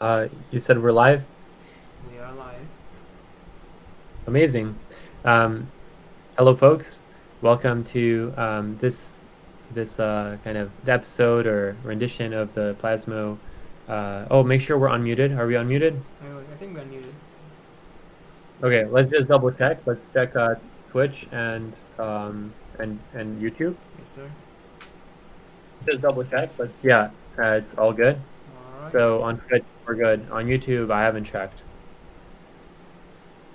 You said we're live? We are live. Amazing. Um, Hello, folks. Welcome to this kind of episode or rendition of the Plasmo. Oh, make sure we're unmuted. Are we unmuted? I think we're muted. Okay, let's just double check. Let's check Twitch and YouTube. Yes, sir. Just double check. Yeah, it's all good. Alright. So on Twitch we're good. On YouTube I haven't checked,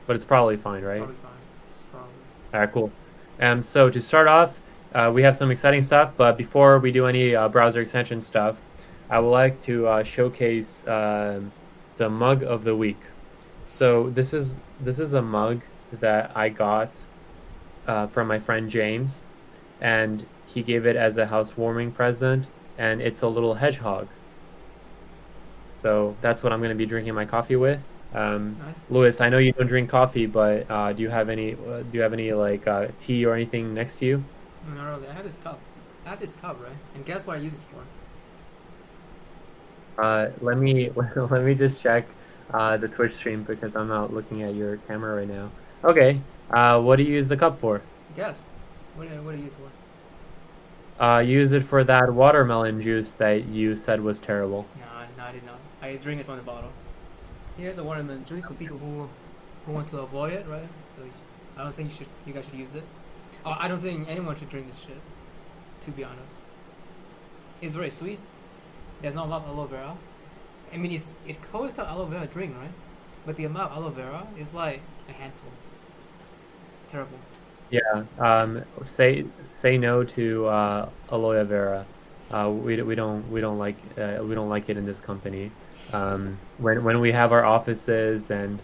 but it's probably fine, right? Probably fine. It's probably. All right, cool. So to start off, we have some exciting stuff, but before we do any browser extension stuff, I would like to showcase the mug of the week. So this is a mug that I got from my friend James, and he gave it as a housewarming present, and it's a little hedgehog. So that's what I'm going to be drinking my coffee with. Nice. Louis, I know you don't drink coffee, but do you have any like tea or anything next to you? No, not really. I have this cup. I have this cup, right? And guess what I use this for? Let me let me just check the Twitch stream because I'm not looking at your camera right now. Okay. What do you use the cup for? Guess. What do you use for? Use it for that watermelon juice that you said was terrible. No, I did not. I drink it from the bottle. Here's a watermelon juice for people who want to avoid it, right? So I don't think you guys should use it. Oh, I don't think anyone should drink this shit. To be honest, it's very sweet. There's not a lot of aloe vera. I mean, it calls to aloe vera drink, right? But the amount of aloe vera is like a handful. Terrible. Yeah. Say no to aloe vera. We don't like it in this company. When we have our offices and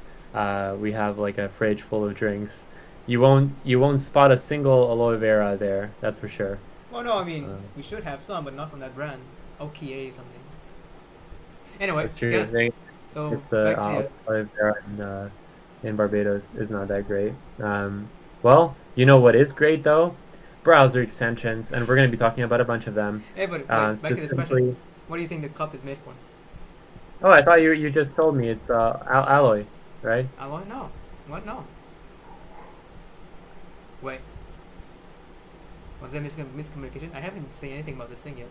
we have like a fridge full of drinks, you won't spot a single aloe vera there. That's for sure. Oh no, I mean Uh, we should have some, but not from that brand. OKA something. Anyway, that's true. I guess. think So if the back to the. aloe vera in Barbados is not that great. Well, you know what is great though? Browser extensions, and we're going to be talking about a bunch of them. Hey, but wait, back to this question. Specifically, What do you think the cup is made for? oh, I thought you just told me it's alloy, right? I want no. What no? Wait, was there miscommunication? I haven't seen anything about this thing yet.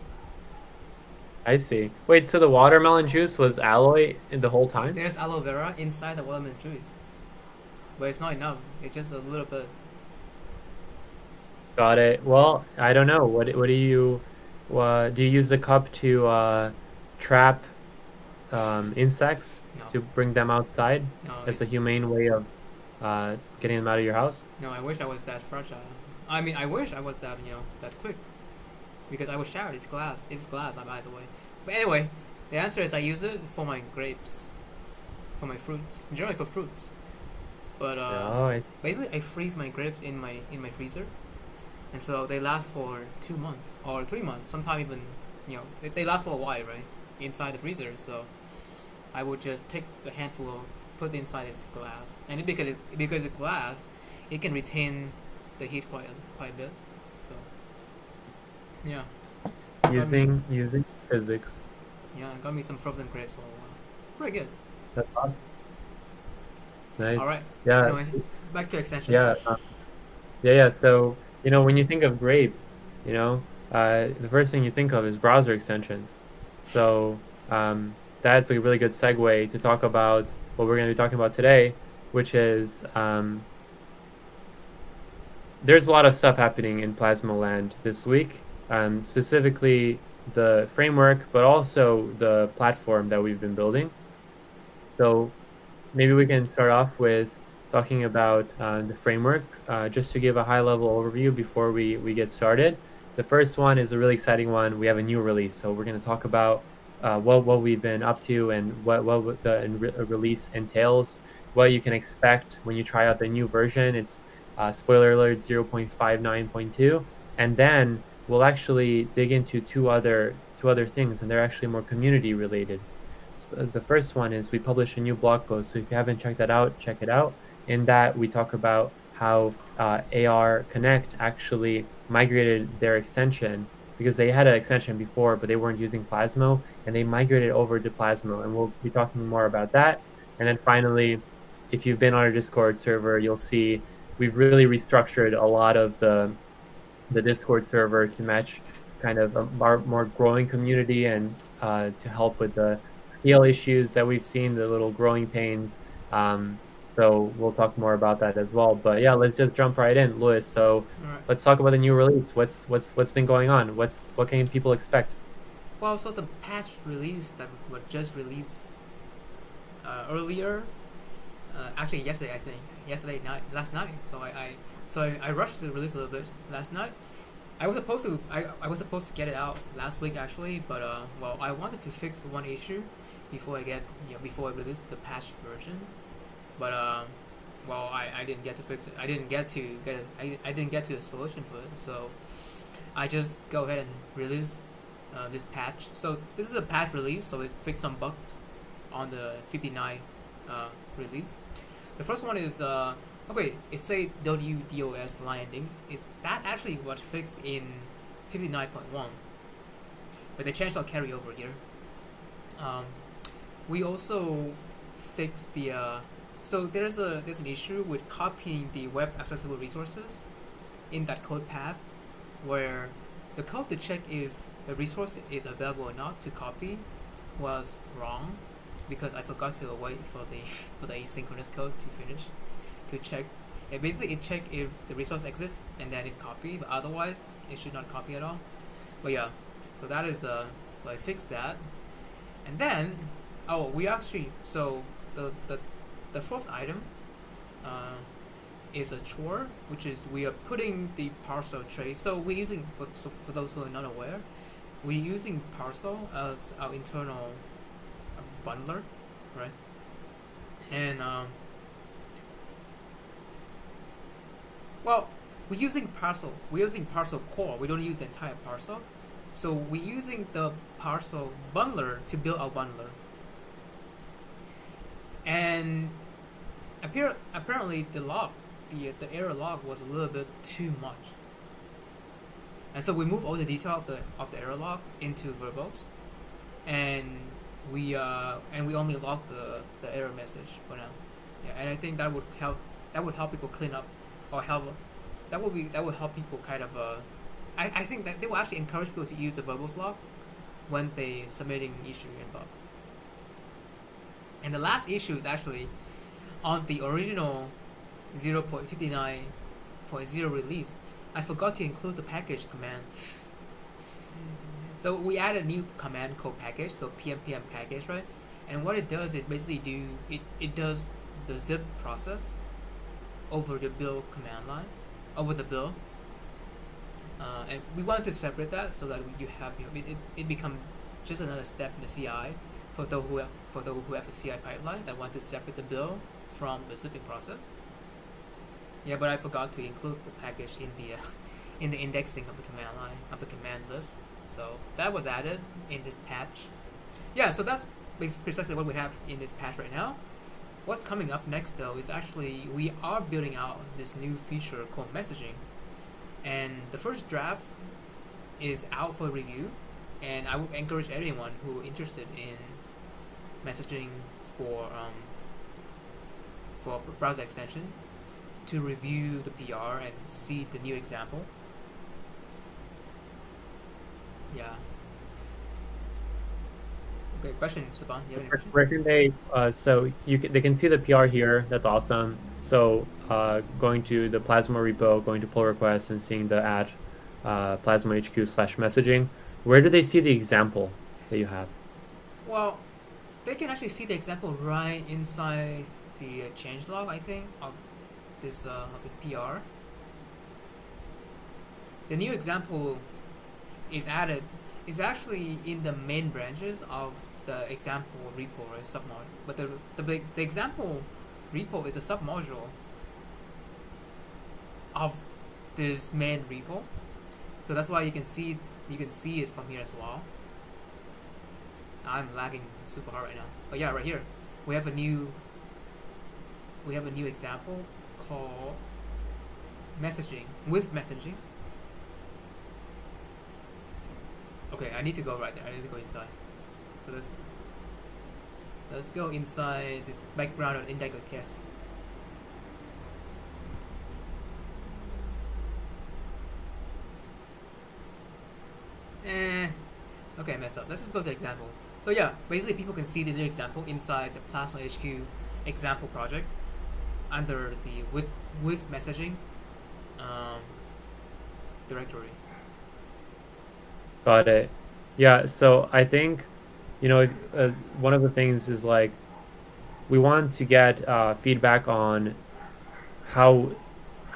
I see. Wait, so the watermelon juice was alloy the whole time? There's aloe vera inside the watermelon juice, but it's not enough. It's just a little bit. Got it. Well, I don't know. Do you use the cup to trap insects No, to bring them outside no, as it's a humane way of getting them out of your house? no. I wish I was that fragile. I mean, I wish I was that that quick. Because I was showered. It's glass. It's glass, by the way. But anyway, the answer is I use it for my grapes, for my fruits, generally for fruits. But Oh, basically, I freeze my grapes in my freezer, and so they last for 2 months or 3 months. Sometimes even they last for a while, right? Inside the freezer. So I would just take a handful, of, put it inside its glass, and because it's glass, it can retain the heat quite a bit. So yeah. Got me, using physics. yeah, got me some frozen grapes for a while. Pretty good. That's awesome. Nice. All right. Yeah, Anyway, back to extension. yeah, yeah. So when you think of grape, the first thing you think of is browser extensions. So that's a really good segue to talk about what we're going to be talking about today, which is there's a lot of stuff happening in Plasma Land this week, specifically the framework, but also the platform that we've been building. So maybe we can start off with talking about the framework, just to give a high-level overview before we get started. The first one is a really exciting one. We have a new release, so we're going to talk about what we've been up to and what the release entails, what you can expect when you try out the new version. It's spoiler alert 0.59.2, and then we'll actually dig into two other things, and they're actually more community related. The first one is we publish a new blog post, so if you haven't checked that out, check it out. In that, we talk about how AR Connect actually migrated their extension because they had an extension before, but they weren't using Plasmo, and they migrated over to Plasmo, and we'll be talking more about that. And then finally, if you've been on our Discord server, you'll see we've really restructured a lot of the Discord server to match kind of a more growing community and to help with the scale issues that we've seen, the little growing pains. So we'll talk more about that as well. But yeah, let's just jump right in, Louis. So All right. let's talk about the new release. What's been going on? What can people expect? Well, so the patch release that was just released earlier, actually yesterday, I think, last night. So I rushed to release a little bit last night. I was supposed to get it out last week actually, but well, I wanted to fix one issue before I release the patch version, but well, I didn't get to fix it. I didn't get to a solution for it, so I just go ahead and release this patch. So this is a patch release, so it fixed some bugs on the 59 release. The first one is okay. It say WDOS landing. Is that actually what fixed in 59.1? But they changed our carryover here. We also fixed the so there's an issue with copying the web accessible resources in that code path, where the code to check if a resource is available or not to copy was wrong, because I forgot to wait for the for the asynchronous code to finish to check. It check if the resource exists and then it copy, but otherwise it should not copy at all. But yeah, so that is so I fixed that, and then we actually so the fourth item is a chore, which is we are putting the parcel tray. So we're using for those who are not aware, we're using parcel as our internal bundler, right? And well, we're using parcel. We're using parcel core. We don't use the entire parcel. So we're using the parcel bundler to build our bundler. And apparently the error log was a little bit too much. And so we move all the detail of the error log into verbose, and we only log the error message for now. Yeah, and I think that would help people clean up, or help that would help people kind of I think that they will actually encourage people to use the verbose log when they submitting issue and bug. And the last issue is actually on the original 0.59.0 release. I forgot to include the package command. So we added a new command called package, so pmpm package, right? And what it does is basically it does the zip process over the build command line, over the build. And we wanted to separate that so that you have it become just another step in the CI for those who have a CI pipeline that want to separate the build from the zipping process. Yeah, but I forgot to include the package in the indexing of the command line of the command list. So that was added in this patch. Yeah, so that's precisely what we have in this patch right now. What's coming up next though is actually we are building out this new feature called messaging, and the first draft is out for review, and I would encourage everyone who interested in messaging for browser extension to review the PR and see the new example. Yeah. Okay, question, Stefan. You have any question? Where can they? So they can see the PR here. That's awesome. So going to the Plasma repo, going to pull requests, and seeing the add Plasma HQ/messaging. Where do they see the example that you have? Well, they can actually see the example right inside the changelog, I think, of this PR. The new example is added is actually in the main branches of the example repo or submodule. But the example repo is a submodule of this main repo. So that's why you can see it from here as well. I'm lagging super hard right now. But yeah, right here we have a new example called messaging with messaging. Okay, I need to go right there. I need to go inside. So let's go inside this background of index.ts. Okay, I messed up. Let's just go to the example. So yeah, basically people can see the new example inside the Plasma HQ example project under the with messaging um, directory. Got it. Yeah, so I think, one of the things is like we want to get feedback on how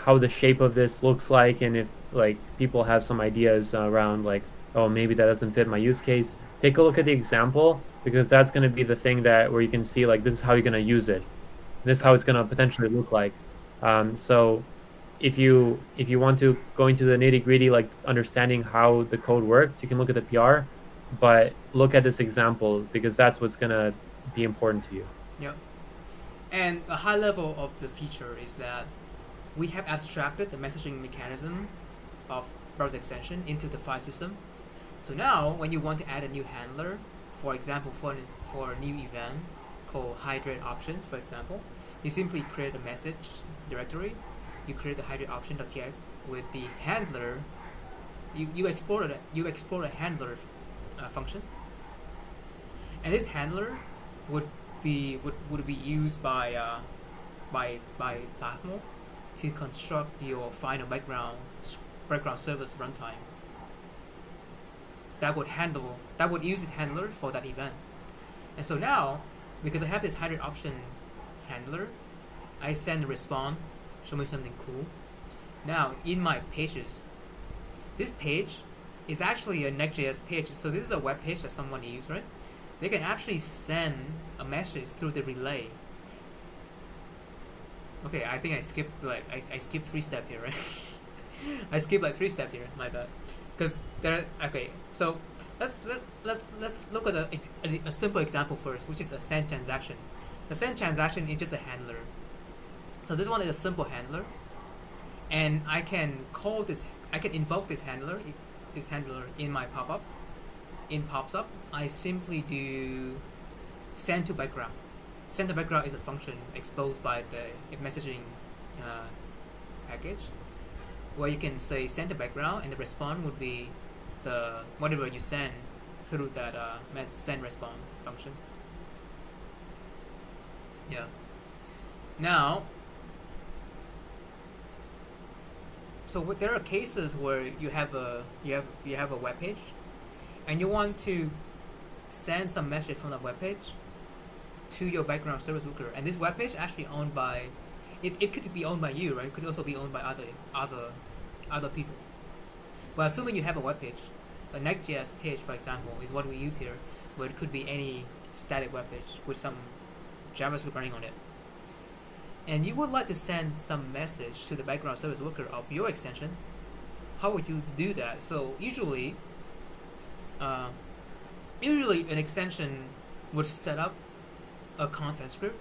how the shape of this looks like, and if like people have some ideas around like, oh, maybe that doesn't fit my use case. Take a look at the example because that's going to be the thing that where you can see like this is how you're going to use it. This is how it's going to potentially look like. So if you want to go into the nitty gritty, like understanding how the code works, you can look at the PR, but look at this example because that's what's going to be important to you. Yep. And a high level of the feature is that we have abstracted the messaging mechanism of browser extension into the file system. So now, when you want to add a new handler, for example, for a new event called hydrate options, for example, you simply create a message directory. You create the hydrate option.ts with the handler. You export a handler function, and this handler would be used by Plasma to construct your final background service runtime that would use the handler for that event. And so now, because I have this hydrate option handler, I send a response, show me something cool. Now in my pages, this page is actually a Next.js page. So this is a web page that someone used, right? They can actually send a message through the relay. Okay, I think I skipped I skipped 3 steps here, right? I skipped like 3 steps here. My bad. Because there. Okay, so let's look at a simple example first, which is a send transaction. The send transaction is just a handler. So this one is a simple handler, and I can call this. I can invoke this handler in my pop-up. In pops up, I simply do send to background. Send to background is a function exposed by the messaging package, where you can say send to background, and the response would be the whatever you send through that send response function. Yeah. Now, so there are cases where you have a web page, and you want to send some message from the web page to your background service worker, and this web page actually owned by it could be owned by you, right? It could also be owned by other people. But assuming you have a web page, a Next.js page, for example, is what we use here, but it could be any static web page with some JavaScript running on it. And you would like to send some message to the background service worker of your extension. How would you do that? So usually an extension would set up a content script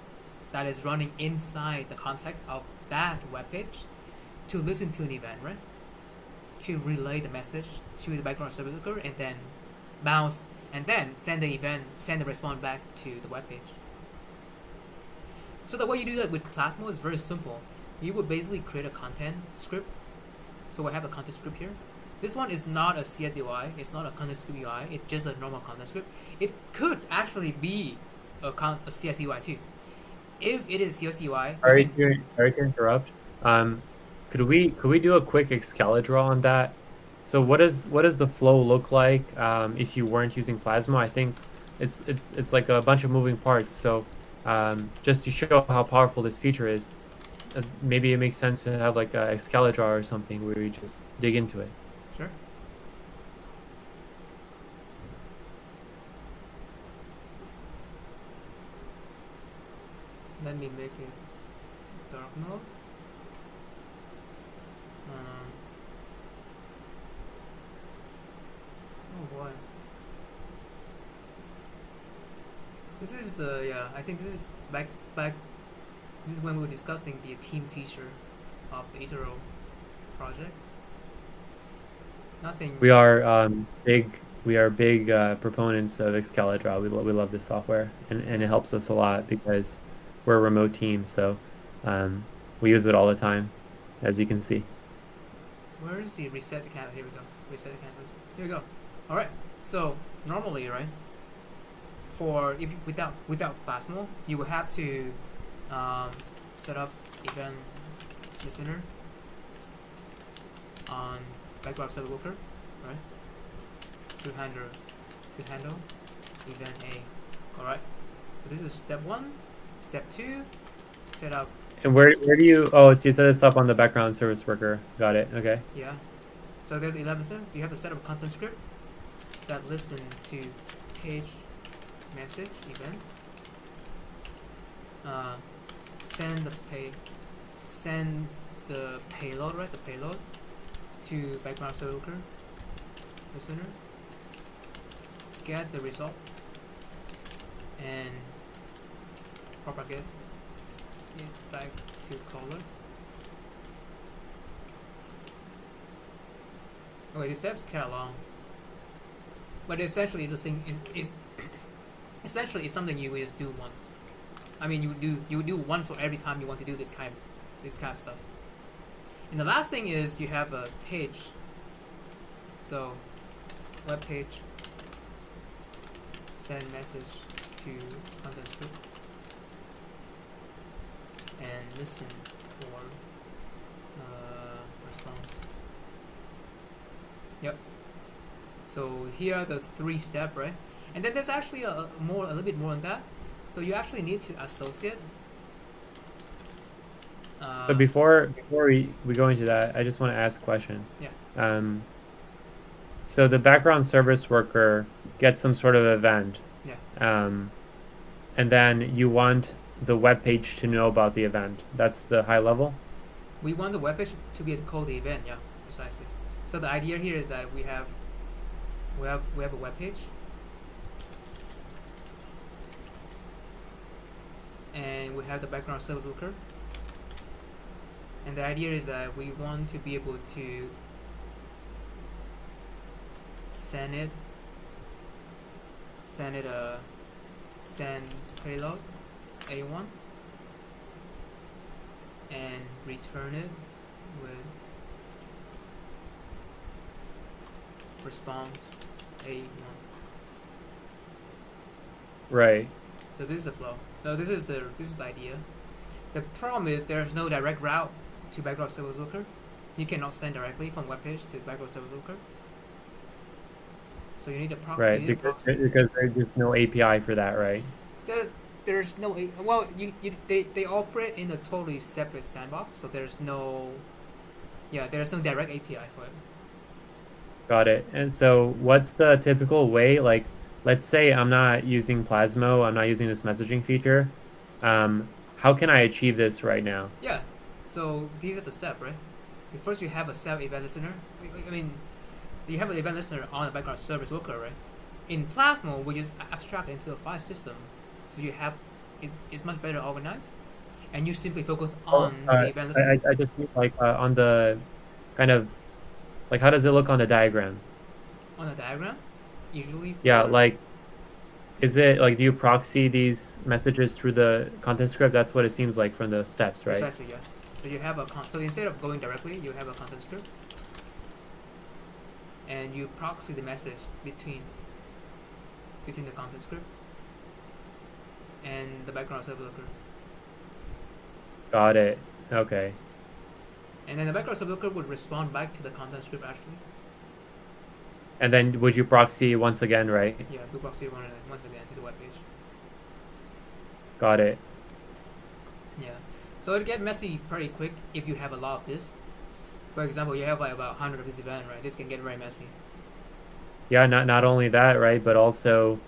that is running inside the context of that web page to listen to an event, right? To relay the message to the background service worker and then bounce and then send the response back to the web page. So the way you do that with Plasma is very simple. You would basically create a content script. So I have a content script here. This one is not a CS UI. It's not a content script UI. It's just a normal content script. It could actually be a CS UI too. If it is CS UI, Sorry to interrupt. Could we do a quick Excel draw on that? So what does the flow look like if you weren't using Plasma? I think it's like a bunch of moving parts. So just to show how powerful this feature is, maybe it makes sense to have like a Excel draw or something where you just dig into it. Sure. Let me make it dark mode. Oh boy. This is I think this is back. This is when we were discussing the team feature of the Itero project. Nothing. We are big we are big proponents of Excalidraw. We love this software, and it helps us a lot because we're a remote team, so we use it all the time, as you can see. Where is the reset the canvas? Here we go. Reset the canvas. Here we go. All right. So normally, right, for if without Plasmo, you would have to set up event listener on background server worker, right? To handle event A. All right. So this is step 1. Step 2, set up. And where do you? Oh, so you set this up on the background service worker. Got it. Okay. Yeah. So there's 11. You have to set up a content script that listen to page message event. Send the payload, right? The payload to background server worker listener. Get the result and propagate it back to caller. Okay, the steps kind of long, but essentially it's a thing. It's essentially it's something you just do once. I mean, you do once for every time you want to do this kind of stuff. And the last thing is you have a page. So, web page. Send message to content script and listen for response. Yep. So here are the 3 steps, right? And then there's actually a little bit more on that. So you actually need to associate. But before we go into that, I just want to ask a question. Yeah. So the background service worker gets some sort of event. Yeah. And then you want the web page to know about the event. That's the high level? We want the web page to be able to call the event, yeah, precisely. So the idea here is that we have a web page. And we have the background service worker. And the idea is that we want to be able to send payload A1 and return it with response A1. Right. So this is the flow. No, this is the idea. The problem is there's no direct route to background service worker. You cannot send directly from web page to background service worker. So you need a proxy. Right, because there's just no API for that, right? There's no well they operate in a totally separate sandbox, so there's no direct API for it. Got it. And so what's the typical way? Like, let's say I'm not using Plasmo, I'm not using this messaging feature. How can I achieve this right now? Yeah. So these are the steps, right? First you have a self event listener. I mean, you have an event listener on the background service worker, right? In Plasmo, we just abstract into a file system, so you have it's much better organized, and you simply focus on the event listener. I just mean like on the kind of like how does it look on the diagram? On the diagram, usually. Yeah, like is it like do you proxy these messages through the content script? That's what it seems like from the steps, right? Precisely, yeah. So you have so instead of going directly, you have a content script, and you proxy the message between the content script and the background server worker. Got it. Okay. And then the background server worker would respond back to the content script actually. And then would you proxy once again, right? Yeah, we proxy once again to the web page. Got it. Yeah. So it gets messy pretty quick if you have a lot of this. For example, you have like about 100 of this event, right? This can get very messy. Yeah, not only that, right, but also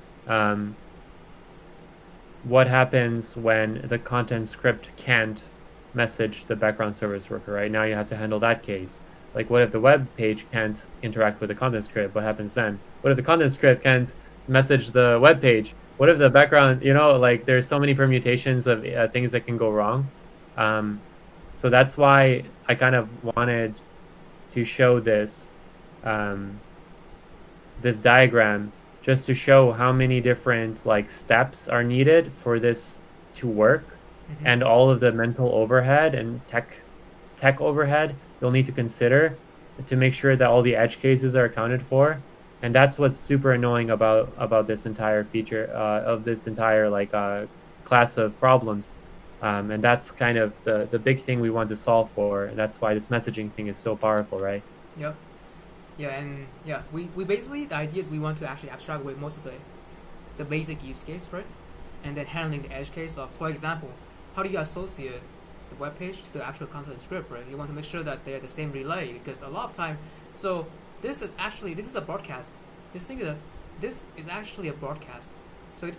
what happens when the content script can't message the background service worker, right? Now you have to handle that case. Like, what if the web page can't interact with the content script? What happens then? What if the content script can't message the web page? What if the background, like there's so many permutations of things that can go wrong. So that's why I kind of wanted to show this this diagram just to show how many different like steps are needed for this to work, Mm-hmm. and all of the mental overhead and tech overhead you'll need to consider to make sure that all the edge cases are accounted for. And that's what's super annoying about this entire feature of this entire like class of problems. And that's kind of the big thing we want to solve for. And that's why this messaging thing is so powerful, right? Yep. Yeah, and yeah, we basically the idea is we want to actually abstract away most of the basic use case, right? And then handling the edge case of, for example, how do you associate the web page to the actual content script, right? You want to make sure that they're the same relay because a lot of time. So this is a broadcast. This is actually a broadcast. So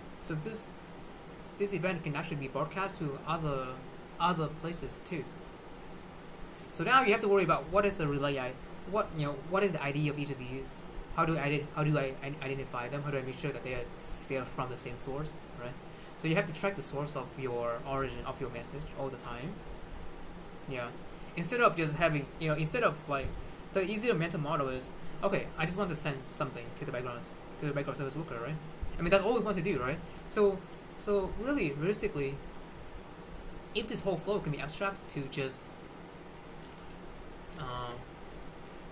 this event can actually be broadcast to other places too. So now you have to worry about what is the relay what is the ID of each of these? How do I identify them? How do I make sure that they are from the same source, right? So you have to track the source of your origin of your message all the time. Yeah. Instead of just having instead of like the easier mental model is okay, I just want to send something to the background service worker, right? I mean that's all we want to do, right? So really realistically, if this whole flow can be abstract to just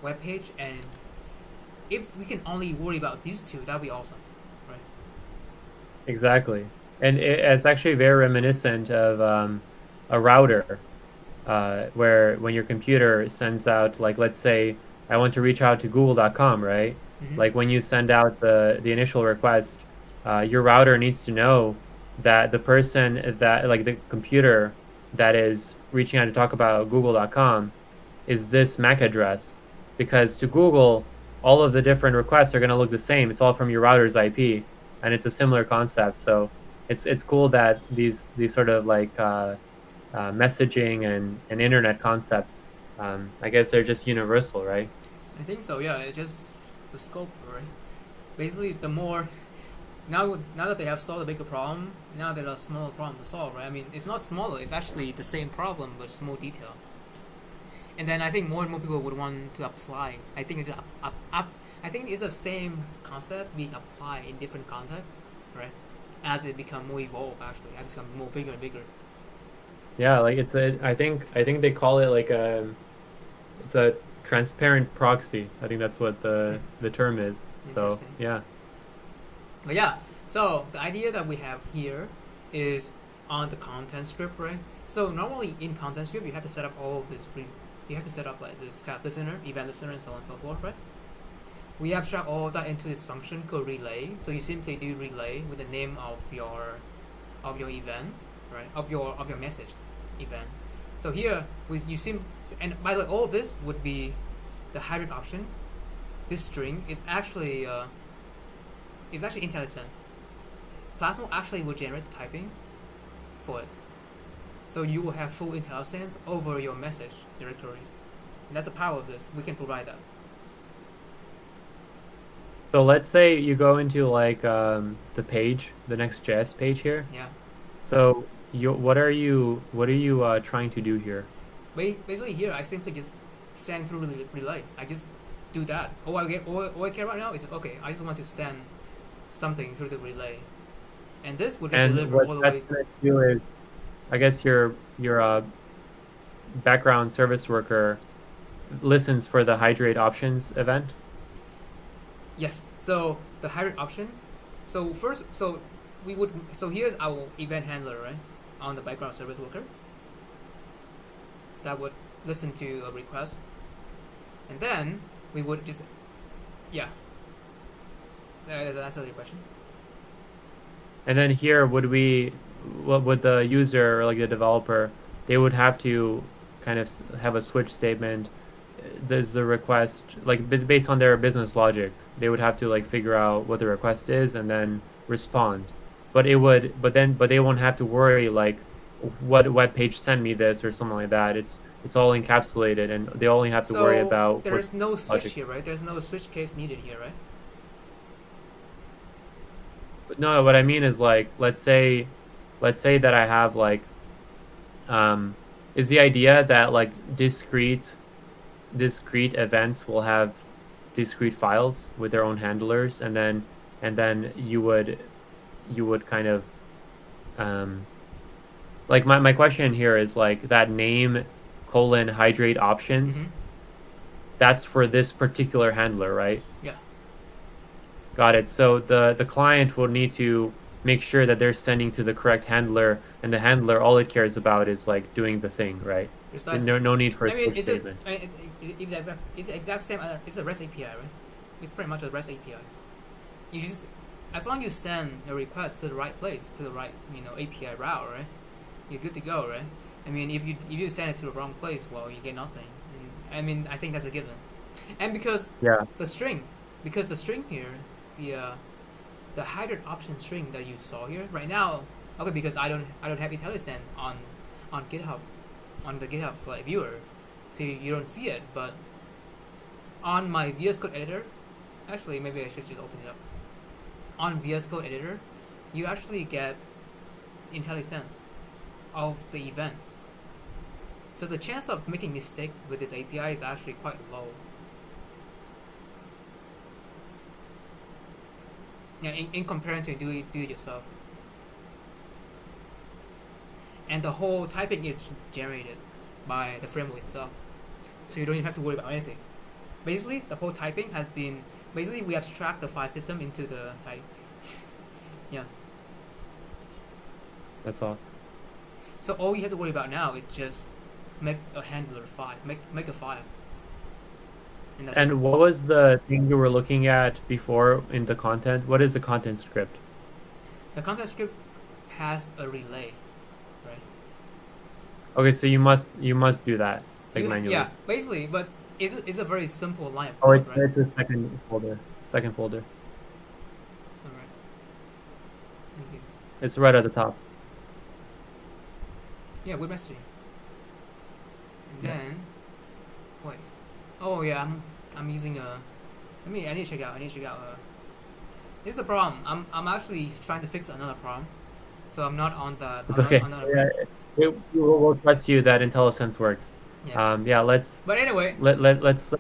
web page, and if we can only worry about these two, that'd be awesome, right? Exactly. And it's actually very reminiscent of a router, where when your computer sends out, like, let's say I want to reach out to google.com, right? Mm-hmm. Like when you send out the initial request, your router needs to know that the person that, like the computer that is reaching out to talk about google.com is this MAC address. Because to Google, all of the different requests are going to look the same. It's all from your router's IP, and it's a similar concept. So it's cool that these sort of like messaging and internet concepts, I guess they're just universal, right? I think so. Yeah, it's just the scope, right? Basically, the more now that they have solved a bigger problem, now there's a smaller problem to solve, right? I mean, it's not smaller; it's actually the same problem, but it's more detail. And then I think more and more people would want to apply. I think I think it's the same concept being applied in different contexts, right? As it become more evolved, actually, as it become more bigger and bigger. Yeah, like I think they call it like it's a transparent proxy. I think that's what the term is. So Interesting. yeah. But yeah, so the idea that we have here is on the content script, right? So normally in content script, you have to set up all of this. You have to set up like this kind of listener, event listener, and so on and so forth, right? We abstract all of that into this function called relay. So you simply do relay with the name of your event, right? Of your message event. So here and by the way, all of this would be the hybrid option. This string is actually IntelliSense. Plasma actually will generate the typing for it. So you will have full IntelliSense over your message directory. And that's the power of this. We can provide that. So let's say you go into like the page, the Next.js page here. Yeah. So what are you trying to do here? Basically here I simply just send through relay. I just do that. All I care right now is okay, I just want to send something through the relay. And this would get And delivered what all the that's way. going to do is, I guess your background service worker listens for the hydrate options event. Yes. So the hybrid option. So first, so here's our event handler, right, on the background service worker. That would listen to a request, and then we would just, yeah. Does that answer your question? And then here what would the user or like the developer, they would have to kind of have a switch statement. There's the request, like based on their business logic, they would have to like figure out what the request is and then respond. But they won't have to worry like what web page sent me this or something like that. It's all encapsulated, and they only have to worry about there's no switch logic. here, right? There's no switch case needed here, right? No, what I mean is like let's say that I have like is the idea that like discrete events will have discrete files with their own handlers, and then you would kind of like my question here is like that name colon hydrate options. Mm-hmm. That's for this particular handler, right? Yeah. Got it. So the client will need to make sure that they're sending to the correct handler, and the handler, all it cares about is like doing the thing, right? Precisely. No need for I a mean, switch statement. it's the exact same. It's a REST API, right? It's pretty much a REST API. You just, as long as you send a request to the right place, to the right API route, right? You're good to go, right? I mean, if you send it to the wrong place, well, you get nothing. And, I mean, I think that's a given. And because Yeah. the string, here, the hydrate option string that you saw here right now, okay, because I don't have IntelliSend on GitHub, on the GitHub viewer, so you don't see it. But on my VS Code editor, actually, maybe I should just open it up. On VS Code editor, you actually get IntelliSense of the event. So the chance of making mistake with this API is actually quite low. Yeah, in comparison to do it yourself. And the whole typing is generated by the framework itself. So you don't even have to worry about anything. Basically, the whole typing has been, basically we abstract the file system into the type. Yeah. That's awesome. So all you have to worry about now is just make a handler file, make a file. And what was the thing you were looking at before in the content? What is the content script? The content script has a relay, right? Okay, so you must do that like manually. Yeah, basically, but it's a very simple line of Oh, code, right? it's the second folder. Second folder. All right. Thank you. It's right at the top. Yeah, with messaging. And Yeah. then, wait. Oh yeah, I'm using a. I need to check out. This is the problem. I'm actually trying to fix another problem, so I'm not on the. It's okay. We'll trust you that IntelliSense works. Yeah. Let's. But anyway. Let's.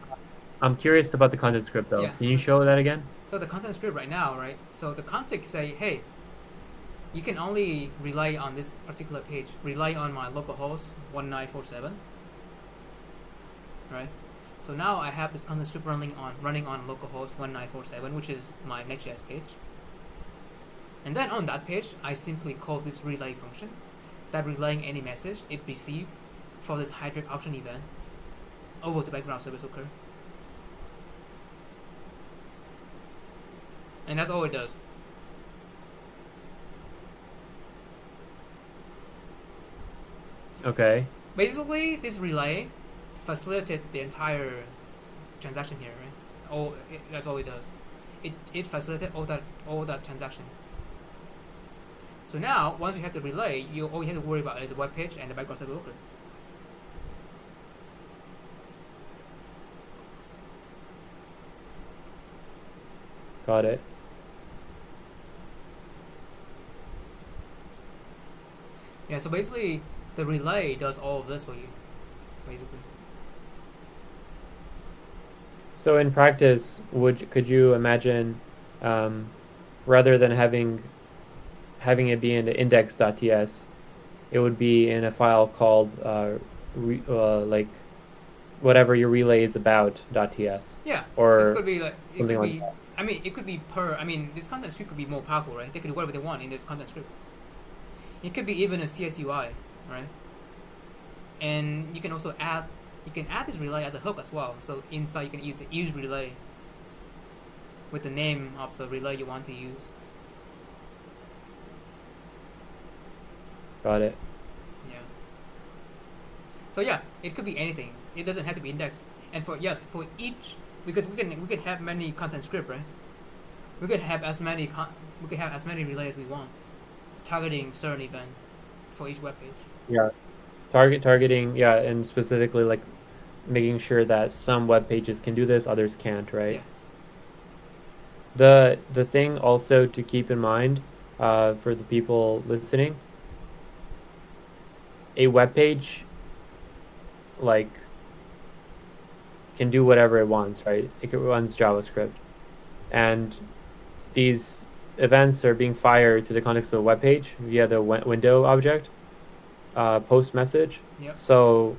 I'm curious about the content script though. Yeah. Can you show that again? So the content script right now, right? So the config say, hey, you can only rely on this particular page. Rely on my localhost 1947. Right? So now I have this content script running on localhost 1947, which is my Next.js page. And then on that page, I simply call this relay function that relaying any message it received for this hydrate option event over the background service worker. And that's all it does. Okay. Basically, this relay facilitates the entire transaction here, right? That's all it does. It facilitates all that transaction. So now, once you have the relay, all you have to worry about is the web page and the background server worker. Got it. Yeah, so basically, the relay does all of this for you, basically. So in practice, could you imagine, rather than having it be in the index.ts, it would be in a file called like whatever your relay is about.ts? Yeah. Or this could be like it could be. that. I mean, it could be per. I mean, this content script could be more powerful, right? They could do whatever they want in this content script. It could be even a CSUI, right? And you can also add. You can add this relay as a hook as well. So inside you can use relay with the name of the relay you want to use. Got it. Yeah. So yeah, it could be anything. It doesn't have to be indexed. And for each, because we can have many content script, right? We can have as many relay as we want, targeting certain event for each web page. Yeah. Targeting, yeah, and specifically like making sure that some web pages can do this, others can't, right? Yeah. The thing also to keep in mind for the people listening, a web page, like can do whatever it wants, right? It runs JavaScript, and these events are being fired through the context of a web page via the window object post message. Yep. So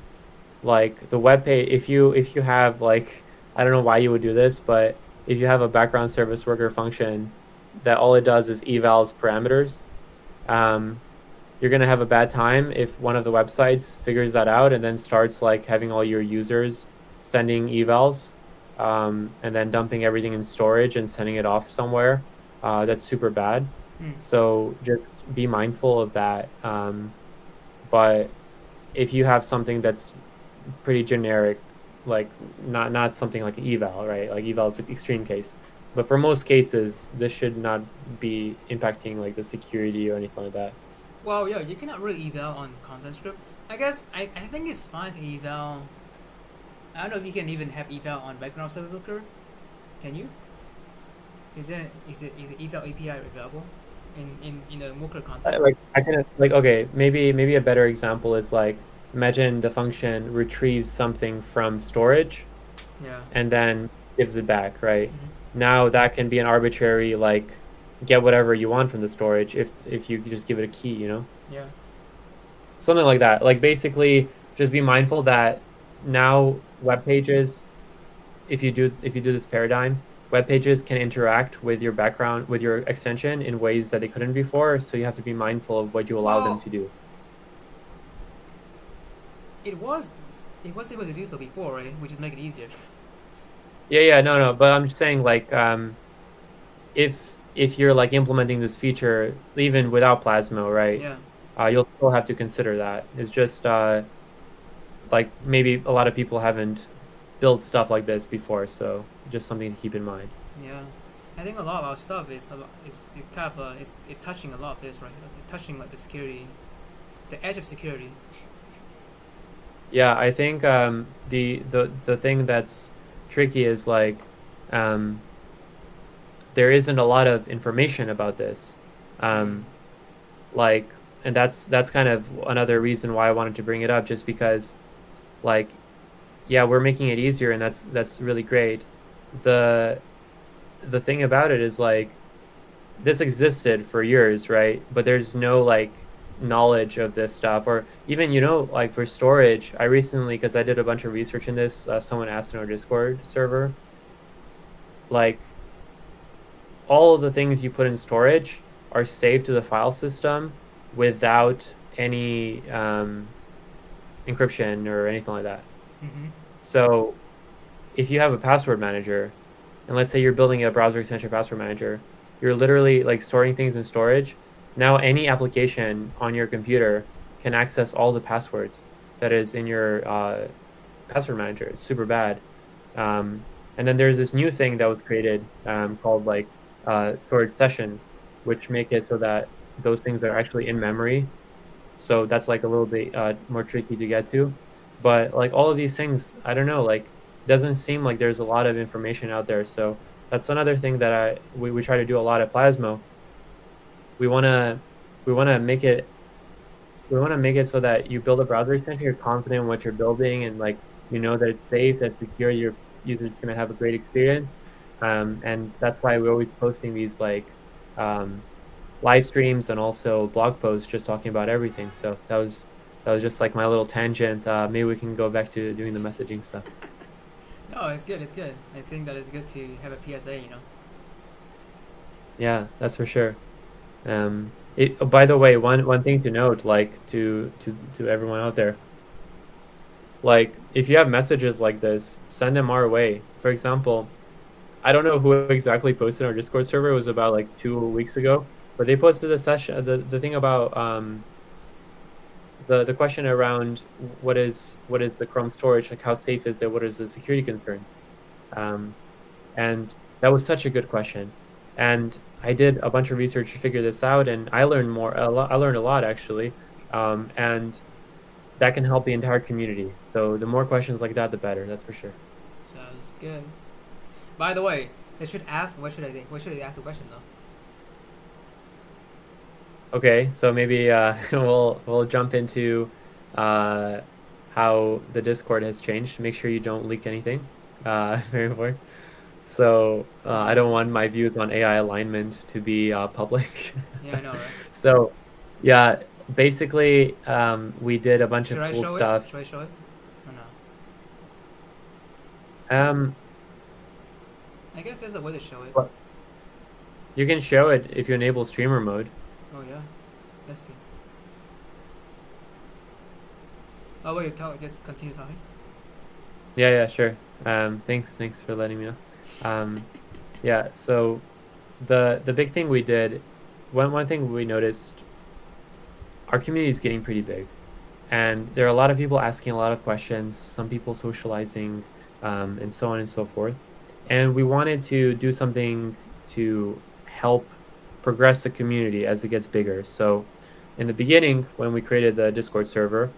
like the web page, if you have like, I don't know why you would do this, but if you have a background service worker function that all it does is evals parameters, um, you're gonna have a bad time if one of the websites figures that out and then starts like having all your users sending evals, and then dumping everything in storage and sending it off somewhere. That's super bad. Mm. So just be mindful of that. But if you have something that's pretty generic, like not something like eval, right? Like eval is an extreme case. But for most cases, this should not be impacting like the security or anything like that. Well, yeah, you cannot really eval on content script. I guess I think it's fine to eval. I don't know if you can even have eval on background service looker. Can you? Is the eval API available in a worker content? Like I can like okay, maybe a better example is like imagine the function retrieves something from storage Yeah. and then gives it back, right? Mm-hmm. Now that can be an arbitrary like get whatever you want from the storage if you just give it a key, you know? Yeah. Something like that. Like basically just be mindful that now web pages, if you do this paradigm, web pages can interact with your background with your extension in ways that they couldn't before, so you have to be mindful of what you allow them Well, to do. it was it was able to do so before, right? Which is make it easier. Yeah, no, but I'm just saying like if you're like implementing this feature even without Plasmo, right? Yeah. You'll still have to consider that. It's just like maybe a lot of people haven't built stuff like this before, so just something to keep in mind. Yeah. I think a lot of our stuff is it kind of it's it touching a lot of this, right? It touching like the security, the edge of security. Yeah, I think the thing that's tricky is like um, there isn't a lot of information about this. Um, like, and that's kind of another reason why I wanted to bring it up, just because like yeah, we're making it easier and that's really great. The the thing about it is like this existed for years, right? But there's no like knowledge of this stuff, or even like for storage. I recently, because I did a bunch of research in this, someone asked in our Discord server, like all of the things you put in storage are saved to the file system without any encryption or anything like that. Mm-hmm. So if you have a password manager, and let's say you're building a browser extension password manager, you're literally like storing things in storage. Now any application on your computer can access all the passwords that is in your password manager. It's super bad. And then there's this new thing that was created called like storage session, which make it so that those things are actually in memory. So that's like a little bit more tricky to get to. But like all of these things, I don't know, like doesn't seem like there's a lot of information out there. So that's another thing that we try to do a lot at Plasmo. We wanna we wanna make it we wanna make it so that you build a browser extension, you're confident in what you're building, and like you know that it's safe, that secure, your user's gonna have a great experience. And that's why we're always posting these like live streams and also blog posts just talking about everything. So that was just like my little tangent. Maybe we can go back to doing the messaging stuff. No, it's good. It's good. I think that it's good to have a PSA. Yeah, that's for sure. By the way, one thing to note, like to everyone out there, like if you have messages like this, send them our way. For example, I don't know who exactly posted on our Discord server. It was about like 2 weeks ago, but they posted a session, the thing about the question around what is the Chrome storage, like how safe is it, what is the security concerns, and that was such a good question, and I did a bunch of research to figure this out, and I learned I learned a lot actually, and that can help the entire community. So the more questions like that, the better. That's for sure. Sounds good. By the way, they should ask. What should I think? What should they ask the question though? Okay, so maybe we'll jump into how the Discord has changed. Make sure you don't leak anything. framework. So I Oh, don't want my views on AI alignment to be public. yeah, I know, right? So yeah, basically we did a bunch Should of I cool show it? stuff. Should I show it? Or no? Um, I guess there's a way to show it. but you can show it if you enable streamer mode. Oh yeah. Let's see. Oh wait, talk. Just continue talking. Yeah, yeah, sure. Thanks for letting me know. Um, yeah, so the big thing we did, one thing we noticed, our community is getting pretty big, and there are a lot of people asking a lot of questions, some people socializing, and so on and so forth. And we wanted to do something to help progress the community as it gets bigger. So in the beginning, when we created the Discord server,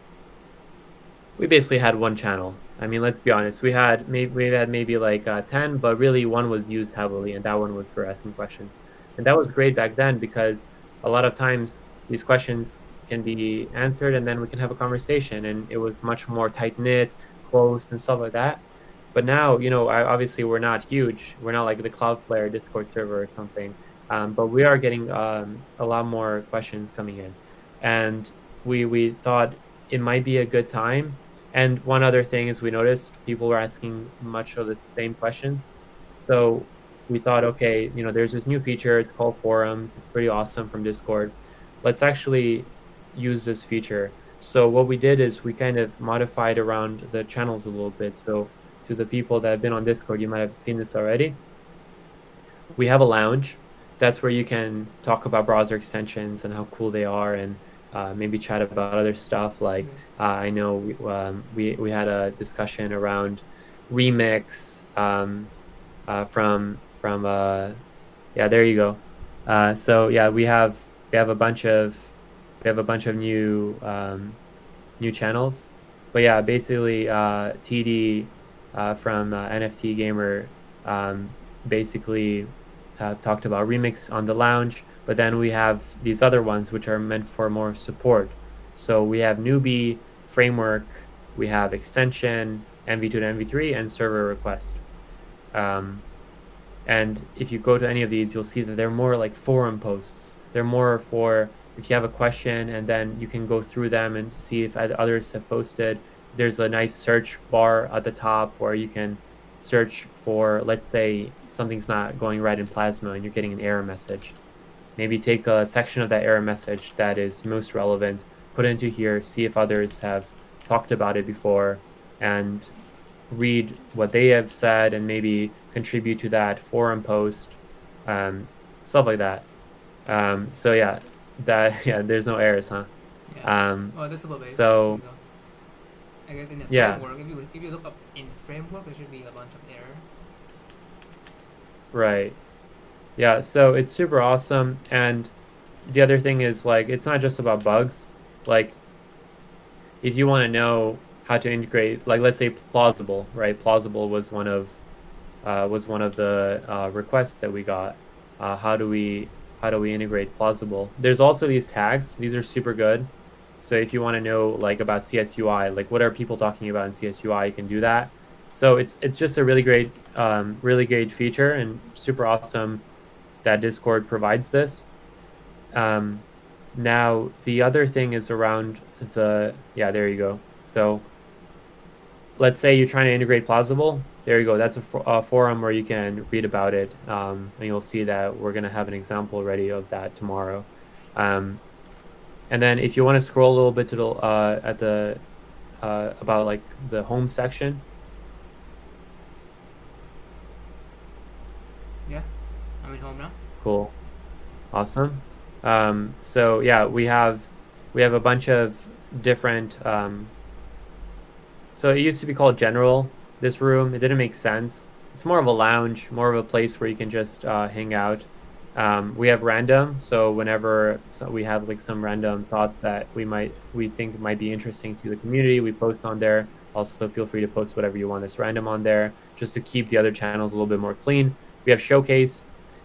we basically had one channel. I mean, let's be honest. We had maybe like 10, but really one was used heavily, and that one was for asking questions. And that was great back then because a lot of times these questions can be answered, and then we can have a conversation, and it was much more tight knit, closed, and stuff like that. But now, obviously we're not huge. We're not like the Cloudflare Discord server or something. But we are getting a lot more questions coming in, and we thought it might be a good time. And one other thing is we noticed people were asking much of the same questions. So we thought, okay, there's this new feature. It's called forums. It's pretty awesome from Discord. Let's actually use this feature. So what we did is we kind of modified around the channels a little bit. So to the people that have been on Discord, you might have seen this already. We have a lounge. That's where you can talk about browser extensions and how cool they are, and maybe chat about other stuff. Like Yeah. I know we had a discussion around Remix from yeah, there you go. So yeah, we have a bunch of new channels. But yeah, basically TD from NFT Gamer basically talked about Remix on the lounge, but then we have these other ones which are meant for more support. So we have newbie, framework, we have extension, MV2 to MV3, and server request. Um, and if you go to any of these, you'll see that they're more like forum posts. They're more for if you have a question, and then you can go through them and see if others have posted. There's a nice search bar at the top where you can search for, let's say, something's not going right in Plasma and you're getting an error message. Maybe take a section of that error message that is most relevant, put it into here, see if others have talked about it before, and read what they have said and maybe contribute to that forum post, um, stuff like that. So yeah, yeah, there's no errors, huh? Yeah. Um, Well, this is a little basic. Here we so go. I guess in the yeah, framework, if you look up in the framework, there should be a bunch of error. right. Yeah, so it's super awesome. And the other thing is like it's not just about bugs. Like if you want to know how to integrate, like let's say plausible, right? Plausible was one of the requests that we got. How do we integrate plausible? There's also these tags. These are super good. So if you want to know like about CSUI, like what are people talking about in CSUI, you can do that. So it's just a really great feature and super awesome that Discord provides this. Um, Now the other thing is around yeah, there you go. So let's say you're trying to integrate plausible. There you go. That's a forum where you can read about it, and you'll see that we're going to have an example ready of that tomorrow. Um, and then if you want to scroll a little bit to the at the about like the home section. Yeah. I'm in home now. Cool, awesome. So yeah, we have a bunch of different. So it used to be called General, this room. It didn't make sense. It's more of a lounge, more of a place where you can just hang out. We have random, so whenever we have like some random thoughts that we think might be interesting to the community, we post on there. Also, feel free to post whatever you want that's random on there, just to keep the other channels a little bit more clean. We have Showcase.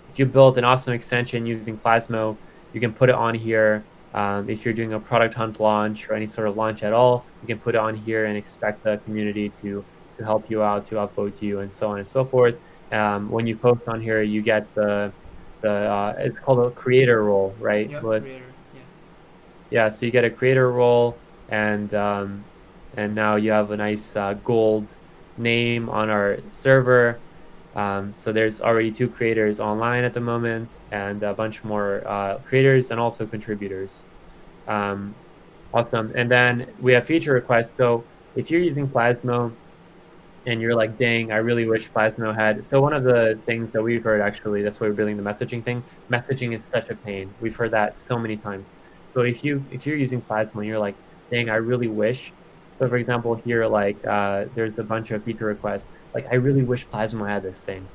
If you built an awesome extension using Plasmo, you can put it on here. If you're doing a product hunt launch or any sort of launch at all, you can put it on here and expect the community to to help you out, to upvote you, and so on and so forth. When you post on here, you get the it's called a creator role, right? Yep, But creator. Yeah. yeah, so you get a creator role, and now you have a nice gold name on our server. So there's already 2 creators online at the moment, and a bunch more creators and also contributors. Um, awesome. And then we have feature requests. So if you're using Plasmo and you're like, dang, I really wish Plasmo had. So one of the things that we've heard, actually, that's why we're building the messaging thing. Messaging is such a pain. We've heard that so many times. So if you're using Plasmo and you're like, dang, I really wish. So for example, here like there's a bunch of feature requests. Like I really wish Plasmo had this thing.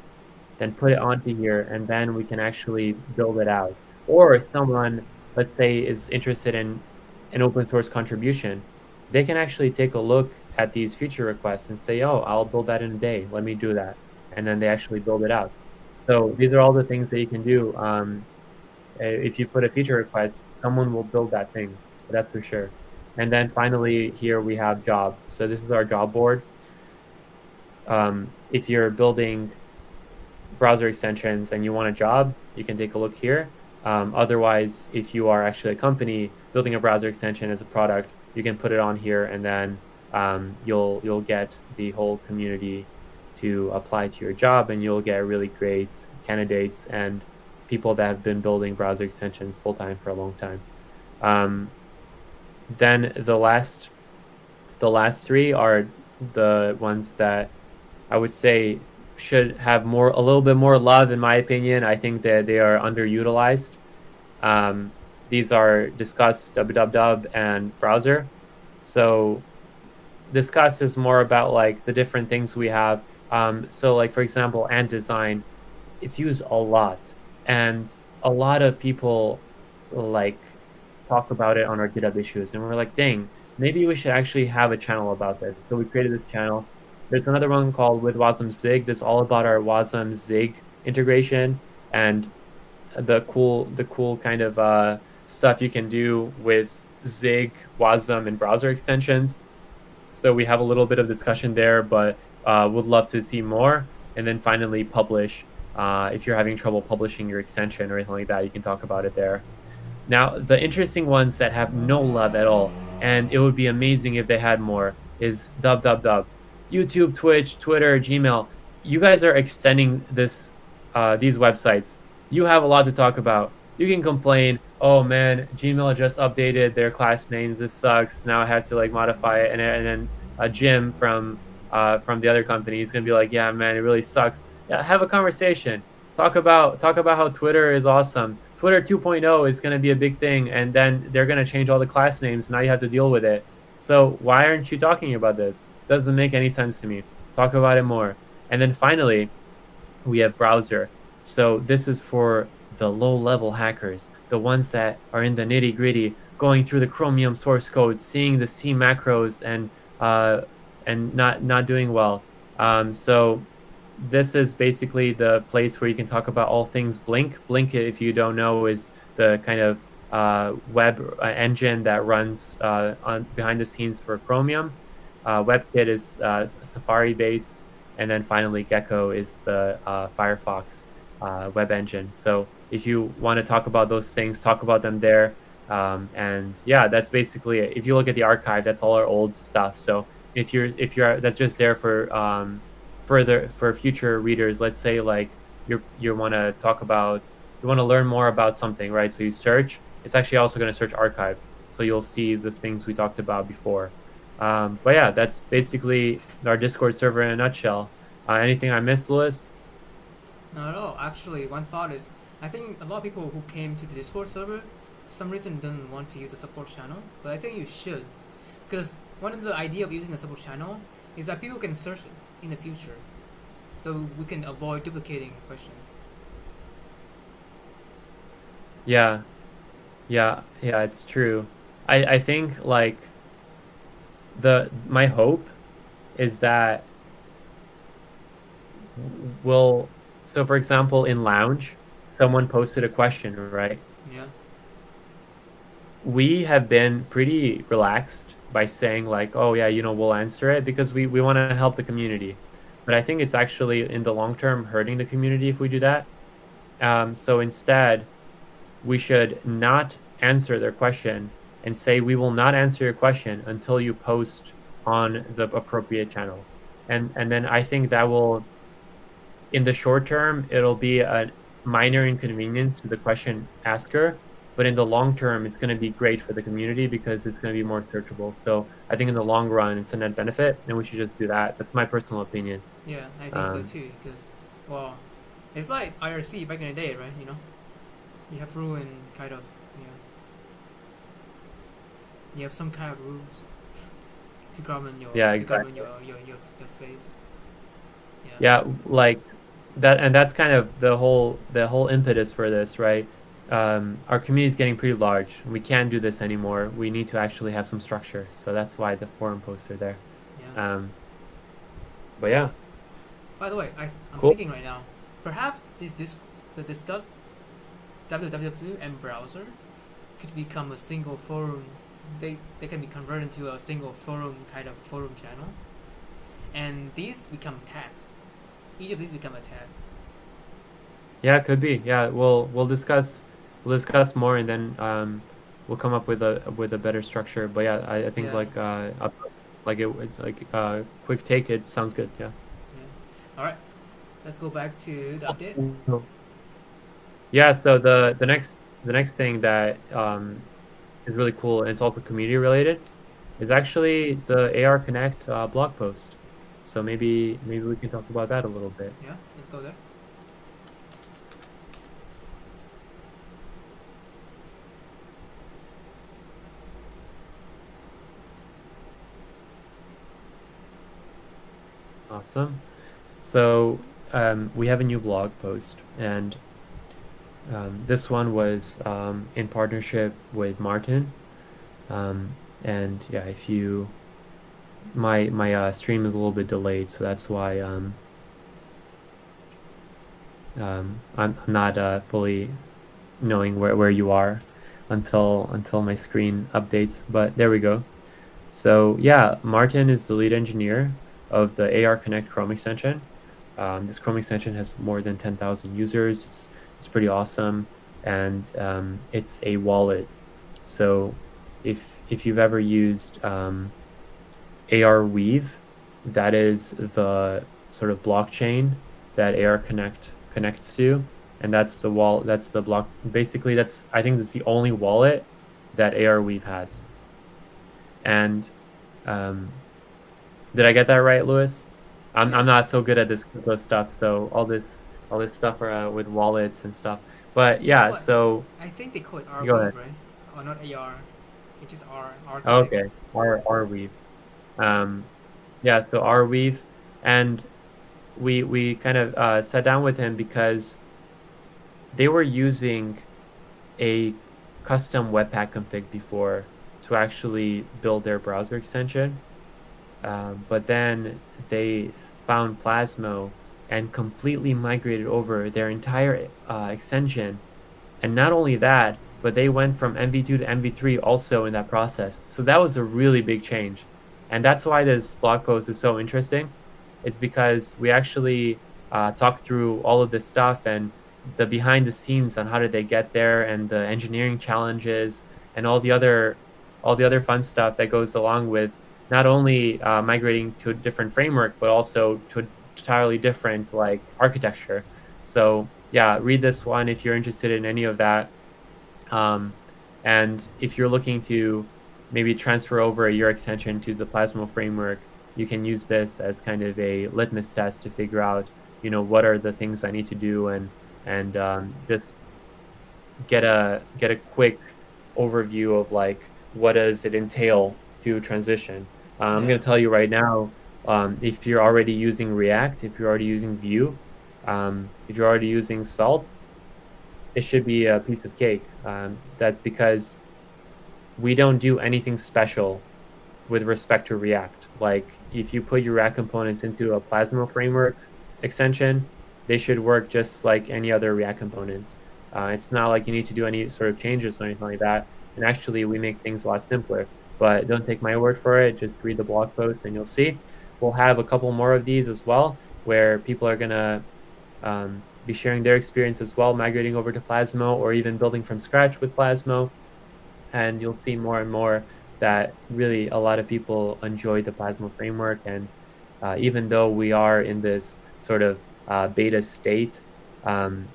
Then put it onto here, and then we can actually build it out. Or if someone, let's say, is interested in an open source contribution, they can actually take a look at these feature requests and say, oh, I'll build that in a day. Let me do that. And then they actually build it out. So these are all the things that you can do. If you put a feature request, someone will build that thing. That's for sure. And then finally, here we have job. So this is our job board. If you're building browser extensions and you want a job, you can take a look here. Otherwise, if you are actually a company building a browser extension as a product, you can put it on here, and then you'll get the whole community to apply to your job, and you'll get really great candidates and people that have been building browser extensions full time for a long time. Then the last 3 are the ones that I would say should have a little bit more love, in my opinion. I think that they are underutilized. Um, these are discuss, www, and browser. So discuss is more about like the different things we have. So like for example, and design, it's used a lot, and a lot of people like talk about it on our GitHub issues, and we're like, dang, maybe we should actually have a channel about this. So we created this channel. There's another one called with Wasm Zig. That's all about our Wasm Zig integration and the cool kind of stuff you can do with Zig, Wasm, and browser extensions. So we have a little bit of discussion there, but would love to see more. And then finally, publish. If you're having trouble publishing your extension or anything like that, you can talk about it there. Now, the interesting ones that have no love at all, and it would be amazing if they had more, is dub. YouTube, Twitch, Twitter, Gmail. You guys are extending these websites. You have a lot to talk about. You can complain, oh man, Gmail just updated their class names. This sucks. Now I have to like modify it, and then Jim from the other company is gonna be like, yeah, man, it really sucks. Yeah, have a conversation. Talk about how Twitter is awesome. Twitter 2.0 is going to be a big thing, and then they're going to change all the class names. Now you have to deal with it. So why aren't you talking about this? Doesn't make any sense to me. Talk about it more. And then finally, we have browser. So this is for the low-level hackers, the ones that are in the nitty-gritty, going through the Chromium source code, seeing the C macros, and not doing well. So this is basically the place where you can talk about all things Blink. Blink, if you don't know, is the kind of web engine that runs behind the scenes for Chromium. WebKit is Safari-based, and then finally Gecko is the Firefox web engine. So if you want to talk about those things, talk about them there. And yeah, that's basically it. If you look at the archive, that's all our old stuff. So if you're that's just there for for future readers. Let's say like you want to learn more about something, right? So you search. It's actually also going to search archive, so you'll see the things we talked about before. But yeah, that's basically our Discord server in a nutshell. Anything I missed, Lewis? Not at all. Actually, one thought is, I think a lot of people who came to the Discord server, for some reason, didn't want to use the support channel. But I think you should, because one of the idea of using the support channel is that people can search it in the future, so we can avoid duplicating question. Yeah, yeah, it's true. I think like my hope is that we'll so for example in Lounge, someone posted a question, right? Yeah. we have been pretty relaxed by saying like, "Oh yeah, we'll answer it," because we wanna help the community. But I think it's actually, in the long term, hurting the community if we do that. So instead, we should not answer their question and say, "We will not answer your question until you post on the appropriate channel." And then I think that will, in the short term, it'll be a minor inconvenience to the question asker, but in the long term, it's gonna be great for the community because it's gonna be more searchable. So I think in the long run, it's a net benefit, and we should just do that. That's my personal opinion. Yeah, I think so Um, too. Because, well, it's like IRC back in the day, right? You have rule and kind of, you know, you have some kind of rules to govern your yeah, to govern exactly. your space. Yeah, Yeah, like that, and that's kind of the whole impetus for this, right? Our community is getting pretty large. We can't do this anymore. We need to actually have some structure. So that's why the forum posts are there. yeah. Um, but yeah, By the way, I'm cool. thinking right now, perhaps the discuss www and browser could become a single forum. They can be converted into a single forum kind of forum channel, and these become tag. Each of these become a tag. Yeah, it could be. Yeah, we'll discuss more, and then we'll come up with a better structure. But yeah, I think Yeah, like it like quick take it sounds good. Yeah. yeah. All right, let's go back to the update. Oh. Yeah. So the next thing that is really cool, and it's also community related, is actually the AR Connect blog post. So maybe we can talk about that a little bit. Yeah, let's go there. Awesome. So we have a new blog post, and this one was in partnership with Martin. And yeah, if you my stream is a little bit delayed, so that's why I'm not fully knowing where you are until my screen updates. But there we go. So yeah, Martin is the lead engineer of the AR Connect Chrome extension. This Chrome extension has more than 10,000 users. It's pretty awesome, and it's a wallet. So if you've ever used AR Weave, that is the sort of blockchain that AR Connect connects to, and that's the wall. That's the block. Basically, I think that's the only wallet that AR Weave has. And um, did I get that right, Lewis? I'm Yeah. I'm not so good at this crypto stuff, so all this stuff with wallets and stuff. But You know yeah, what? so I think they call it R go Weave, ahead. right? Or not AR. It's just R Connect. Okay, our weave. Um, yeah, so our weave, and we kind of sat down with him because they were using a custom Webpack config before to actually build their browser extension. But then they found Plasmo and completely migrated over their entire extension. And not only that, but they went from MV2 to MV3 also in that process. So that was a really big change. And that's why this blog post is so interesting. It's because we actually talked through all of this stuff and the behind the scenes on how did they get there, and the engineering challenges, and all the other fun stuff that goes along with not only migrating to a different framework, but also to an entirely different like architecture. So yeah, read this one if you're interested in any of that. Um, and if you're looking to maybe transfer over your extension to the Plasmo framework, you can use this as kind of a litmus test to figure out, what are the things I need to do, and just get a quick overview of like what does it entail to transition. I'm Yeah. going to tell you right now, if you're already using React, if you're already using Vue, if you're already using Svelte, it should be a piece of cake. That's because we don't do anything special with respect to React. Like if you put your React components into a Plasma framework extension, they should work just like any other React components. It's not like you need to do any sort of changes or anything like that. and actually we make things a lot simpler. But don't take my word for it, just read the blog post and you'll see. We'll have a couple more of these as well, where people are gonna be sharing their experience as well, migrating over to Plasmo or even building from scratch with Plasmo. And you'll see more and more that really a lot of people enjoy the Plasmo framework. And even though we are in this sort of beta state, one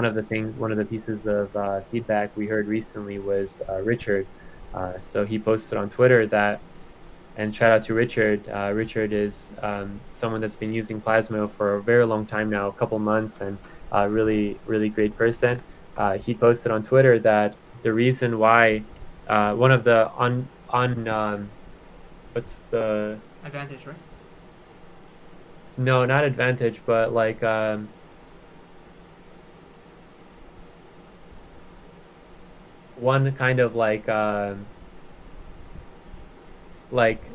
of the pieces of feedback we heard recently was Richard. So he posted on Twitter that, and shout out to Richard. Richard is someone that's been using Plasmo for a very long time now, a couple months, and really, really great person. He posted on Twitter that the reason why one of the what's the Advantage, right? no, not advantage, but like one kind of like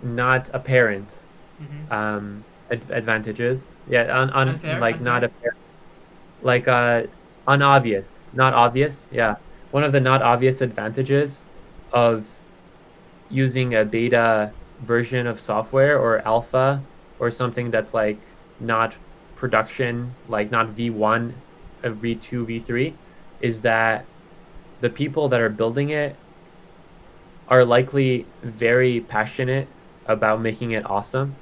not apparent Mm-hmm. advantages. Yeah, Unfair, like not unfair. apparent, like unobvious, not obvious. Yeah, one of the not obvious advantages of using a beta version of software or alpha or something that's like not production, like not V1, V2, V3, is that the people that are building it are likely very passionate about making it awesome.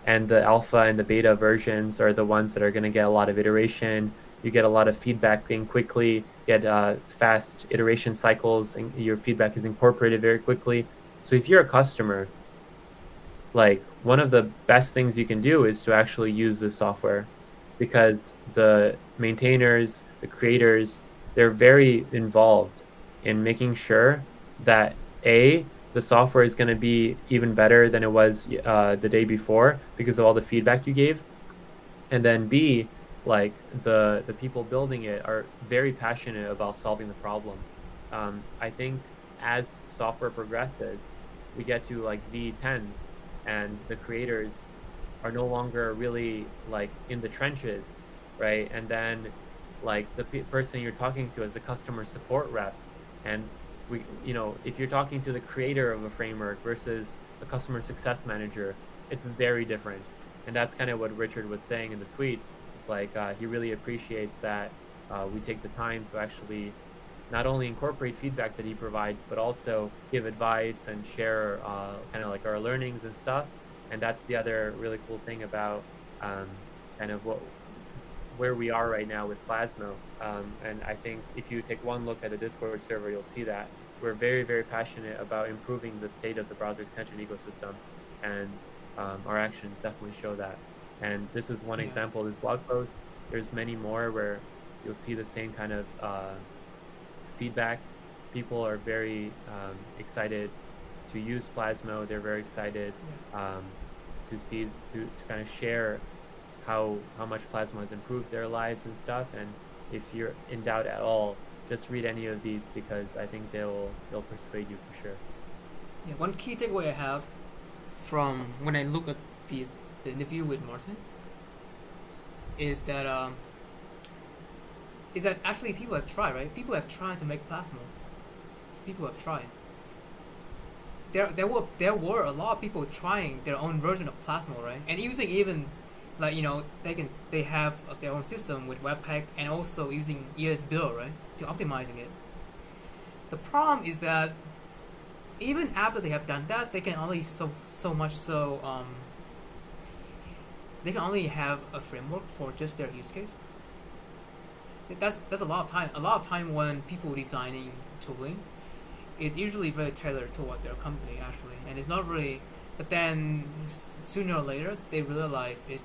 And the alpha and the beta versions are the ones that are going to get a lot of iteration. You get a lot of feedback in quickly, get fast iteration cycles, and your feedback is incorporated very quickly. So if you're a customer, like one of the best things you can do is to actually use this software, because the maintainers, the creators, they're very involved in making sure that the software is going to be even better than it was the day before because of all the feedback you gave, and then B, like the people building it are very passionate about solving the problem. I think as software progresses, we get to like V10s, and the creators are no longer really like in the trenches, right? And then like the person you're talking to as a customer support rep, and if you're talking to the creator of a framework versus a customer success manager, it's very different. And that's kind of what Richard was saying in the tweet. It's like he really appreciates that we take the time to actually not only incorporate feedback that he provides, but also give advice and share kind of like our learnings and stuff. And that's the other really cool thing about kind of where we are right now with Plasmo. And I think if you take one look at the Discord server, you'll see that we're very, very passionate about improving the state of the browser extension ecosystem. And our actions definitely show that. And this is one example of this blog post. There's many more where you'll see the same kind of feedback. People are very excited to use Plasmo. They're very excited to kind of share how much Plasma has improved their lives and stuff. And if you're in doubt at all, just read any of these, because I think they'll persuade you for sure. Yeah, one key takeaway I have from when I look at the interview with Martin is that actually people have tried, right? People have tried to make Plasma. People have tried. There were a lot of people trying their own version of Plasma, right? And using even like they have their own system with Webpack and also using ESBuild, right, to optimizing it. The problem is that even after they have done that, they can only they can only have a framework for just their use case. That's a lot of time. A lot of time when people designing tooling, it's usually very tailored toward their company actually, and it's not really. But then sooner or later they realize it's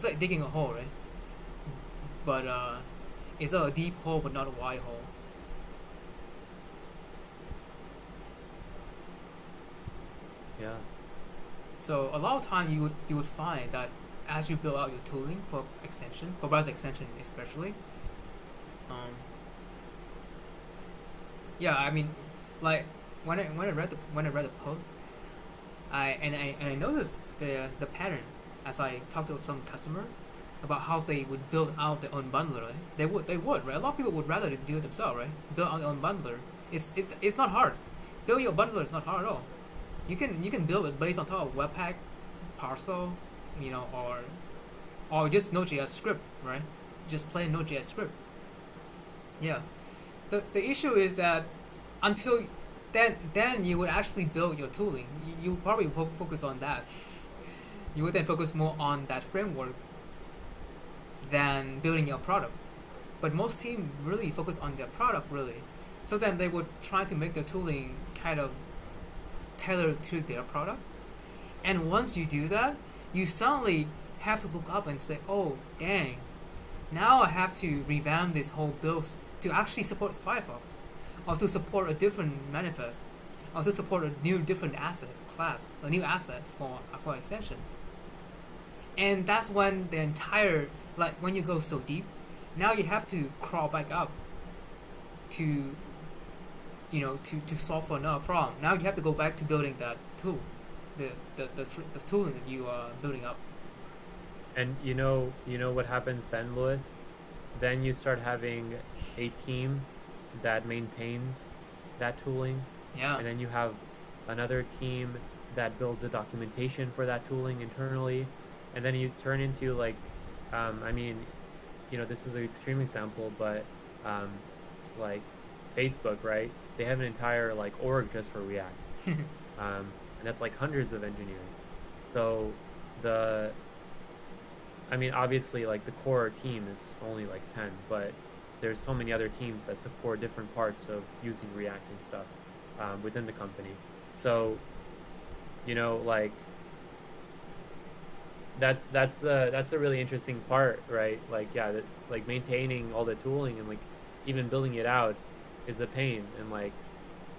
like digging a hole, right? But it's a deep hole, but not a wide hole. Yeah. So a lot of time you would find that as you build out your tooling for browser extension especially, yeah, I mean, like when I read the post, I noticed the pattern as I talked to some customer about how they would build out their own bundler. Right? They would, right? A lot of people would rather do it themselves, right? Build out their own bundler, It's not hard. Build your bundler is not hard at all. You can build it based on top of Webpack, Parcel, or just Node.js script, right? Just plain Node.js script. Yeah. The issue is that until then you would actually build your tooling. You probably focus on that. You would then focus more on that framework than building your product. But most teams really focus on their product really. So then they would try to make their tooling kind of tailored to their product. And once you do that, you suddenly have to look up and say, oh dang, now I have to revamp this whole build to actually support Firefox, or to support a different manifest, or to support a new different asset class, a new asset for extension. And that's when the entire, like when you go so deep, now you have to crawl back up to to solve for another problem. Now you have to go back to building that tool, the tooling that you are building up. And you know what happens then, Lewis? Then you start having a team that maintains that tooling, Yeah. and then you have another team that builds the documentation for that tooling internally, and then you turn into like, I mean, this is an extreme example, but um, like Facebook, right? They have an entire like org just for React, and that's like hundreds of engineers. So the I mean, obviously, like the core team is only like 10, but there's so many other teams that support different parts of using React and stuff within the company. So, like that's the really interesting part, right? Like, yeah, like maintaining all the tooling and like even building it out is a pain. And like,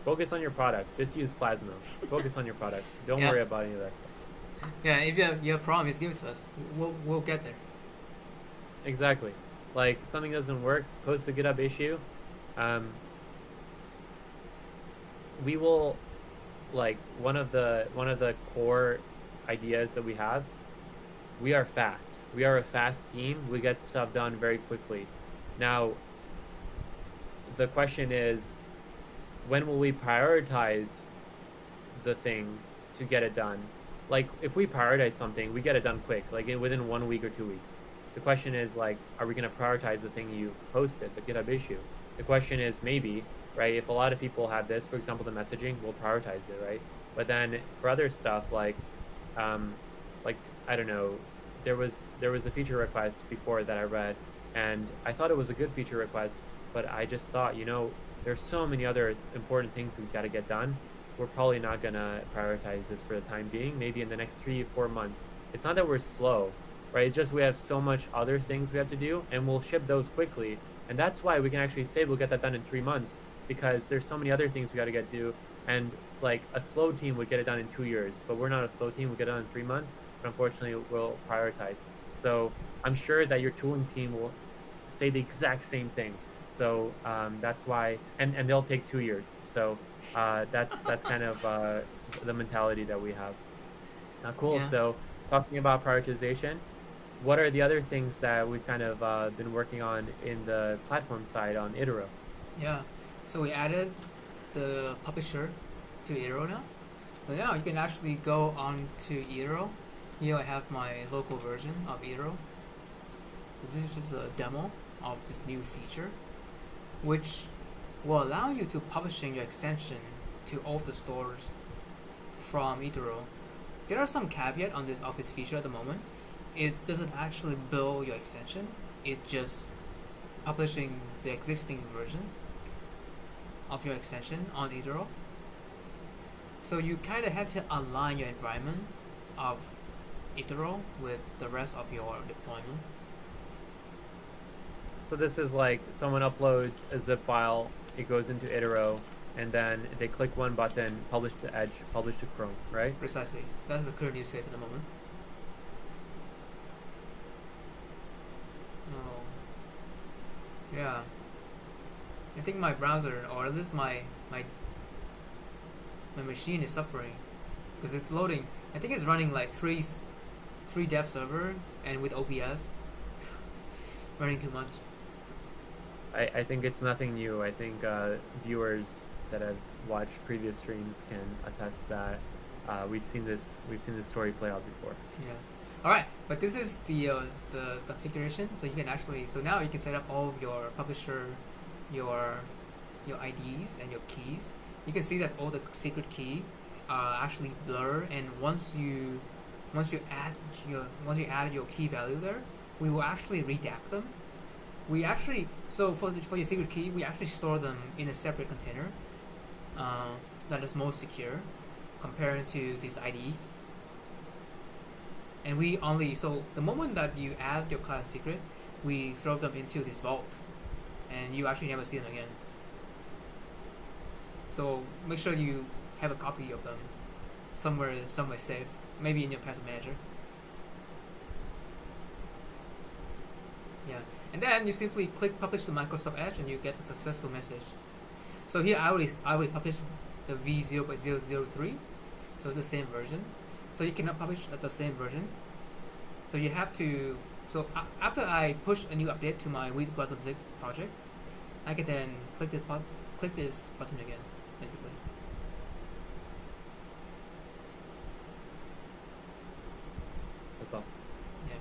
focus on your product. Just use Plasma. Focus on your product. Don't Yeah. worry about any of that stuff. Yeah. If you have a problem, just give it to us. We'll get there. Exactly. Like something doesn't work, post a GitHub issue. Um, we will like one of the core ideas that we have. We are fast. We are a fast team. We get stuff done very quickly. Now, the question is, when will we prioritize the thing to get it done? Like, if we prioritize something, we get it done quick, like within 1 week or 2 weeks. The question is, like, are we going to prioritize the thing you posted, the GitHub issue? The question is maybe, right? If a lot of people have this, for example, the messaging, we'll prioritize it, right? But then for other stuff, um, like I don't know, there was a feature request before that I read, and I thought it was a good feature request, but I just thought, there's so many other important things we got to get done. We're probably not gonna prioritize this for the time being. Maybe in the next 3 or 4 months. It's not that we're slow, right? It's just we have so much other things we have to do, and we'll ship those quickly. And that's why we can actually say we'll get that done in 3 months, because there's so many other things we got to get to. And like a slow team would get it done in 2 years, but we're not a slow team. We'll get it done in 3 months. But unfortunately, we'll prioritize. So I'm sure that your tooling team will say the exact same thing. So that's why, and they'll take 2 years. So that's kind of the mentality that we have. Cool. Yeah. So talking about prioritization, what are the other things that we've kind of been working on in the platform side on Itero? Yeah. So we added the publisher to Itero now. So now you can actually go on to Itero. Here I have my local version of Itero. So this is just a demo of this new feature, which will allow you to publishing your extension to all the stores from Itero. There are some caveat on this feature at the moment. It doesn't actually build your extension. It just publishing the existing version of your extension on Itero. So you kind of have to align your environment of Itero with the rest of your deployment. So this is like someone uploads a zip file, it goes into Itero, and then they click one button, publish to Edge, publish to Chrome, right? Precisely. That's the current use case at the moment. Oh. Yeah. I think my browser, or at least my machine is suffering because it's loading. I think it's running like three dev server, and with OBS running too much. I think it's nothing new. I think viewers that have watched previous streams can attest that we've seen this story play out before. Yeah. All right, but this is the configuration, so you can actually now you can set up all of your publisher, your IDs and your keys. You can see that all the secret key actually blur, and once you add your key value there, we will actually redact them. We actually for your secret key, we actually store them in a separate container that is most secure compared to this ID. And we only the moment that you add your class secret, we throw them into this vault, and you actually never see them again. So make sure you have a copy of them somewhere safe, maybe in your password manager. Yeah, and then you simply click publish to Microsoft Edge, and you get a successful message. So here I already published the v0.003, so it's the same version. So you cannot publish at the same version. So you have to. So after I push a new update to my WeedQuasm.zip project, I can then click this button again, basically. That's awesome. Yeah.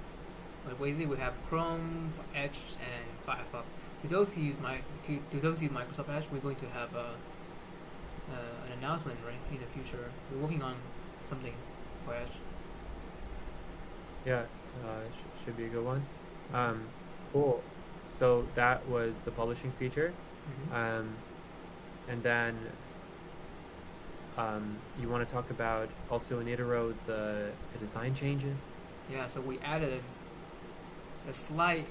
But basically we have Chrome, Edge, and Firefox. To those who use Microsoft Edge, we're going to have an announcement right in the future. We're working on something for Edge. Yeah, should be a good one. Cool. So that was the publishing feature. Mm-hmm. And then you want to talk about also in Itero the design changes? Yeah, so we added a slight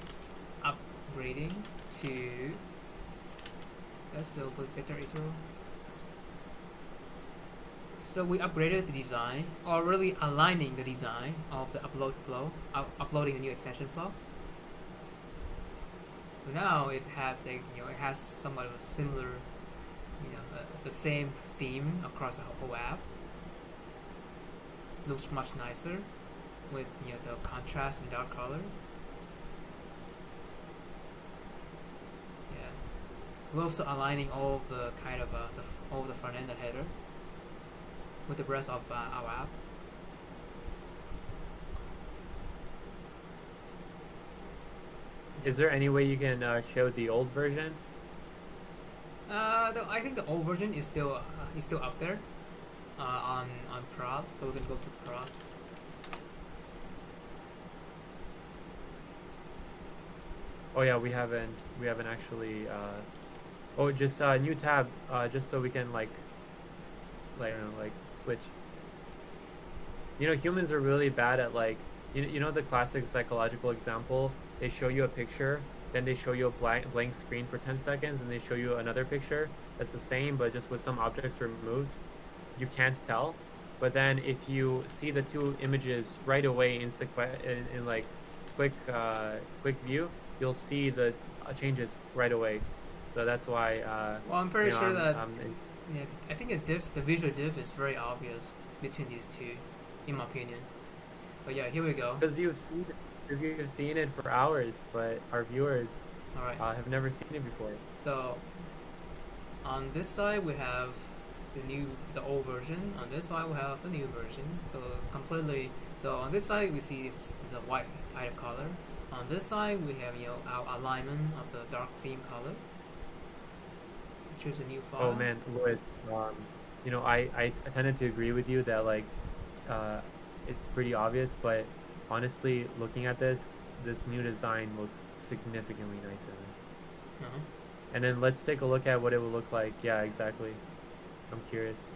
upgrading to that's a bit better Itero. So we upgraded the design, or really aligning the design of the upload flow, uploading a new extension flow. So now it has it has somewhat of a similar, the same theme across the whole app. Looks much nicer with the contrast and dark color. Yeah, we're also aligning all of the kind of all of the front end, the header, with the rest of our app. Is there any way you can show the old version? I think the old version is still up there on prod, so we can go to prod. Oh yeah, we haven't actually. Oh, just new tab, just so we can like switch. Humans are really bad at the classic psychological example. They show you a picture, then they show you a blank screen for 10 seconds, and they show you another picture that's the same but just with some objects removed. You can't tell. But then if you see the two images right away in like quick view, you'll see the changes right away. So that's why. Well, I'm pretty sure that. Yeah, I think the visual diff is very obvious between these two, in my opinion. But yeah, here we go. Because you've seen it for hours, but our viewers have never seen it before. So on this side we have the old version. On this side we have the new version. So completely. So on this side we see this is a white kind of color. On this side we have our alignment of the dark theme color. Choose a new file. Oh man, Lloyd, I tended to agree with you that it's pretty obvious, but honestly, looking at this new design looks significantly nicer. Uh-huh. And then let's take a look at what it will look like. Yeah, exactly. I'm curious.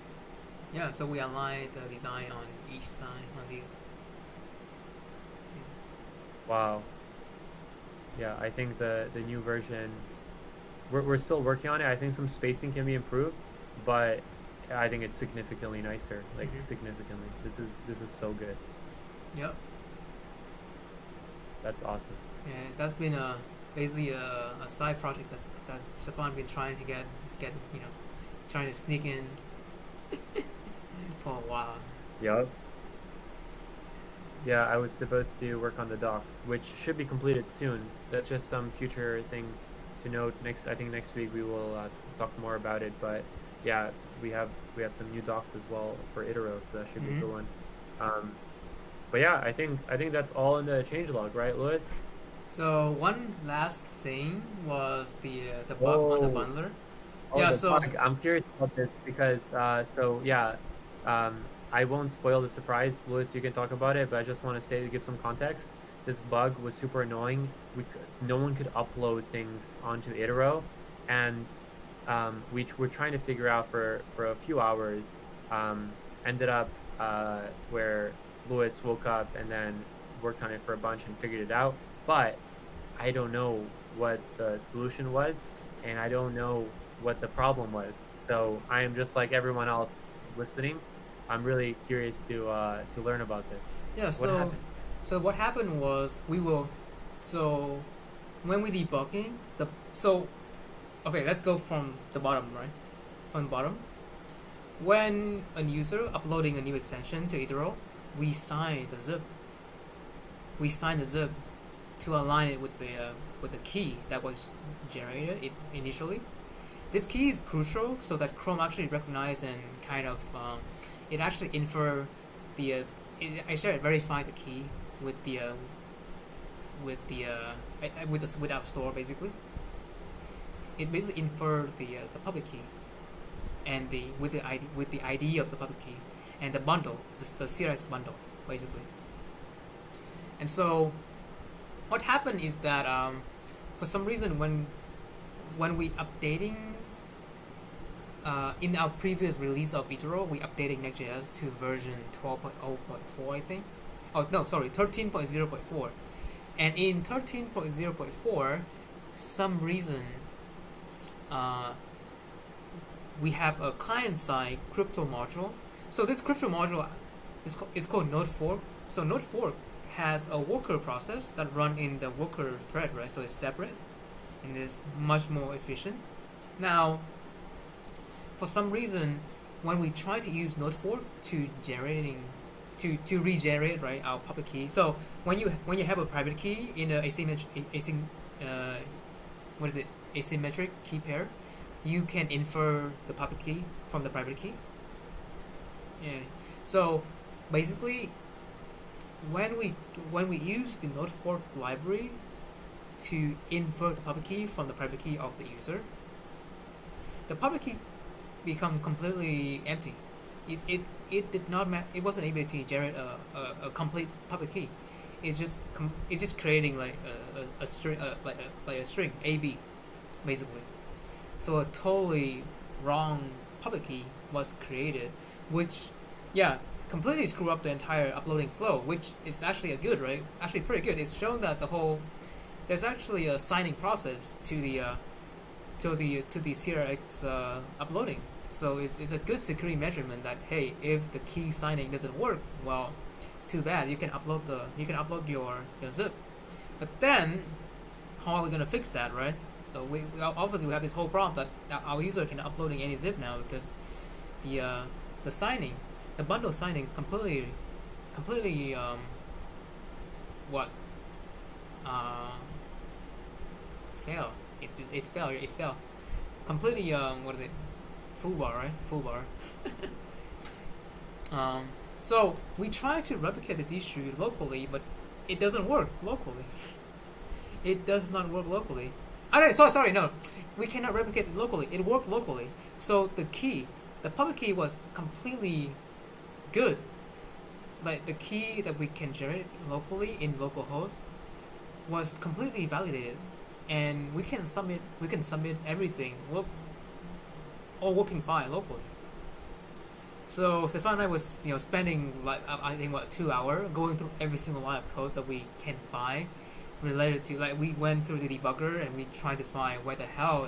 Yeah, so we align the design on each side on these. Wow. Yeah, I think the new version. We're still working on it. I think some spacing can be improved, but I think it's significantly nicer. Significantly. This is so good. Yep. That's awesome. Yeah, that's been basically a side project that Stefan been trying to get trying to sneak in for a while. Yup. Yeah, I was supposed to work on the docs, which should be completed soon. That's just some future thing to note. I think next week we will talk more about it, but yeah, we have some new docs as well for Itero, so that should be a Mm-hmm. good one. Um, but yeah, I think that's all in the changelog, right, Lewis? So one last thing was the bug on the Oh, bundler. oh, Yeah. the So bug. I'm curious about this because so yeah, I won't spoil the surprise, Lewis. You can talk about it, but I just want to say to give some context. This bug was super annoying. No one could upload things onto Itero, and we were trying to figure out for a few hours. Ended up where Lewis woke up and then worked on it for a bunch and figured it out. But I don't know what the solution was, and I don't know what the problem was. So I am just like everyone else listening. I'm really curious to learn about this. yeah. What happened? So what happened was we will. So when we debugging the so okay, let's go from the bottom, right? From the bottom. When a user uploading a new extension to Itero, we sign the zip. We sign the zip to align it with the key that was generated initially. This key is crucial so that Chrome actually recognize and kind of it actually infer the it actually verify the key with the App Store basically. It basically infer the public key and the ID of the public key and the bundle, the CRX bundle basically. And so what happened is that for some reason when we updating in our previous release of Itero, we updating Next.js to version 12.0.4, I think. Oh no, sorry, 13.0.4. And in 13.0.4, some reason uh, we have a client-side crypto module. So this crypto module is called Node Fork. So Node Fork has a worker process that run in the worker thread, right? So it's separate and it is much more efficient. Now, for some reason, when we try to use Node Fork to regenerate right our public key. So when you have a private key in a what is it asymmetric key pair, you can infer the public key from the private key. Yeah. So basically, when we use the Node Fork library to infer the public key from the private key of the user, the public key become completely empty. It did not it wasn't able to generate a complete public key. It's just creating like a string like a string AB basically. So a totally wrong public key was created, which yeah completely screw up the entire uploading flow, which is actually a good right actually pretty good. It's shown that the whole there's actually a signing process to the CRX uploading. So it's a good security measurement that hey, if the key signing doesn't work, well, too bad. You can upload your zip. But then, how are we gonna fix that, right? So we obviously we have this whole problem that our user can uploading any zip now because the signing, the bundle signing is completely what fail. It fell completely. What is it? Full bar, right? Full bar. So we try to replicate this issue locally, but it doesn't work locally. It does not work locally. Sorry, no. We cannot replicate it locally. It worked locally. So the public key was completely good. Like the key that we can generate locally in localhost was completely validated, and we can submit everything all working fine locally. So Stefan and I was spending like I think what 2 hours going through every single line of code that we can find related to like we went through the debugger and we tried to find where the hell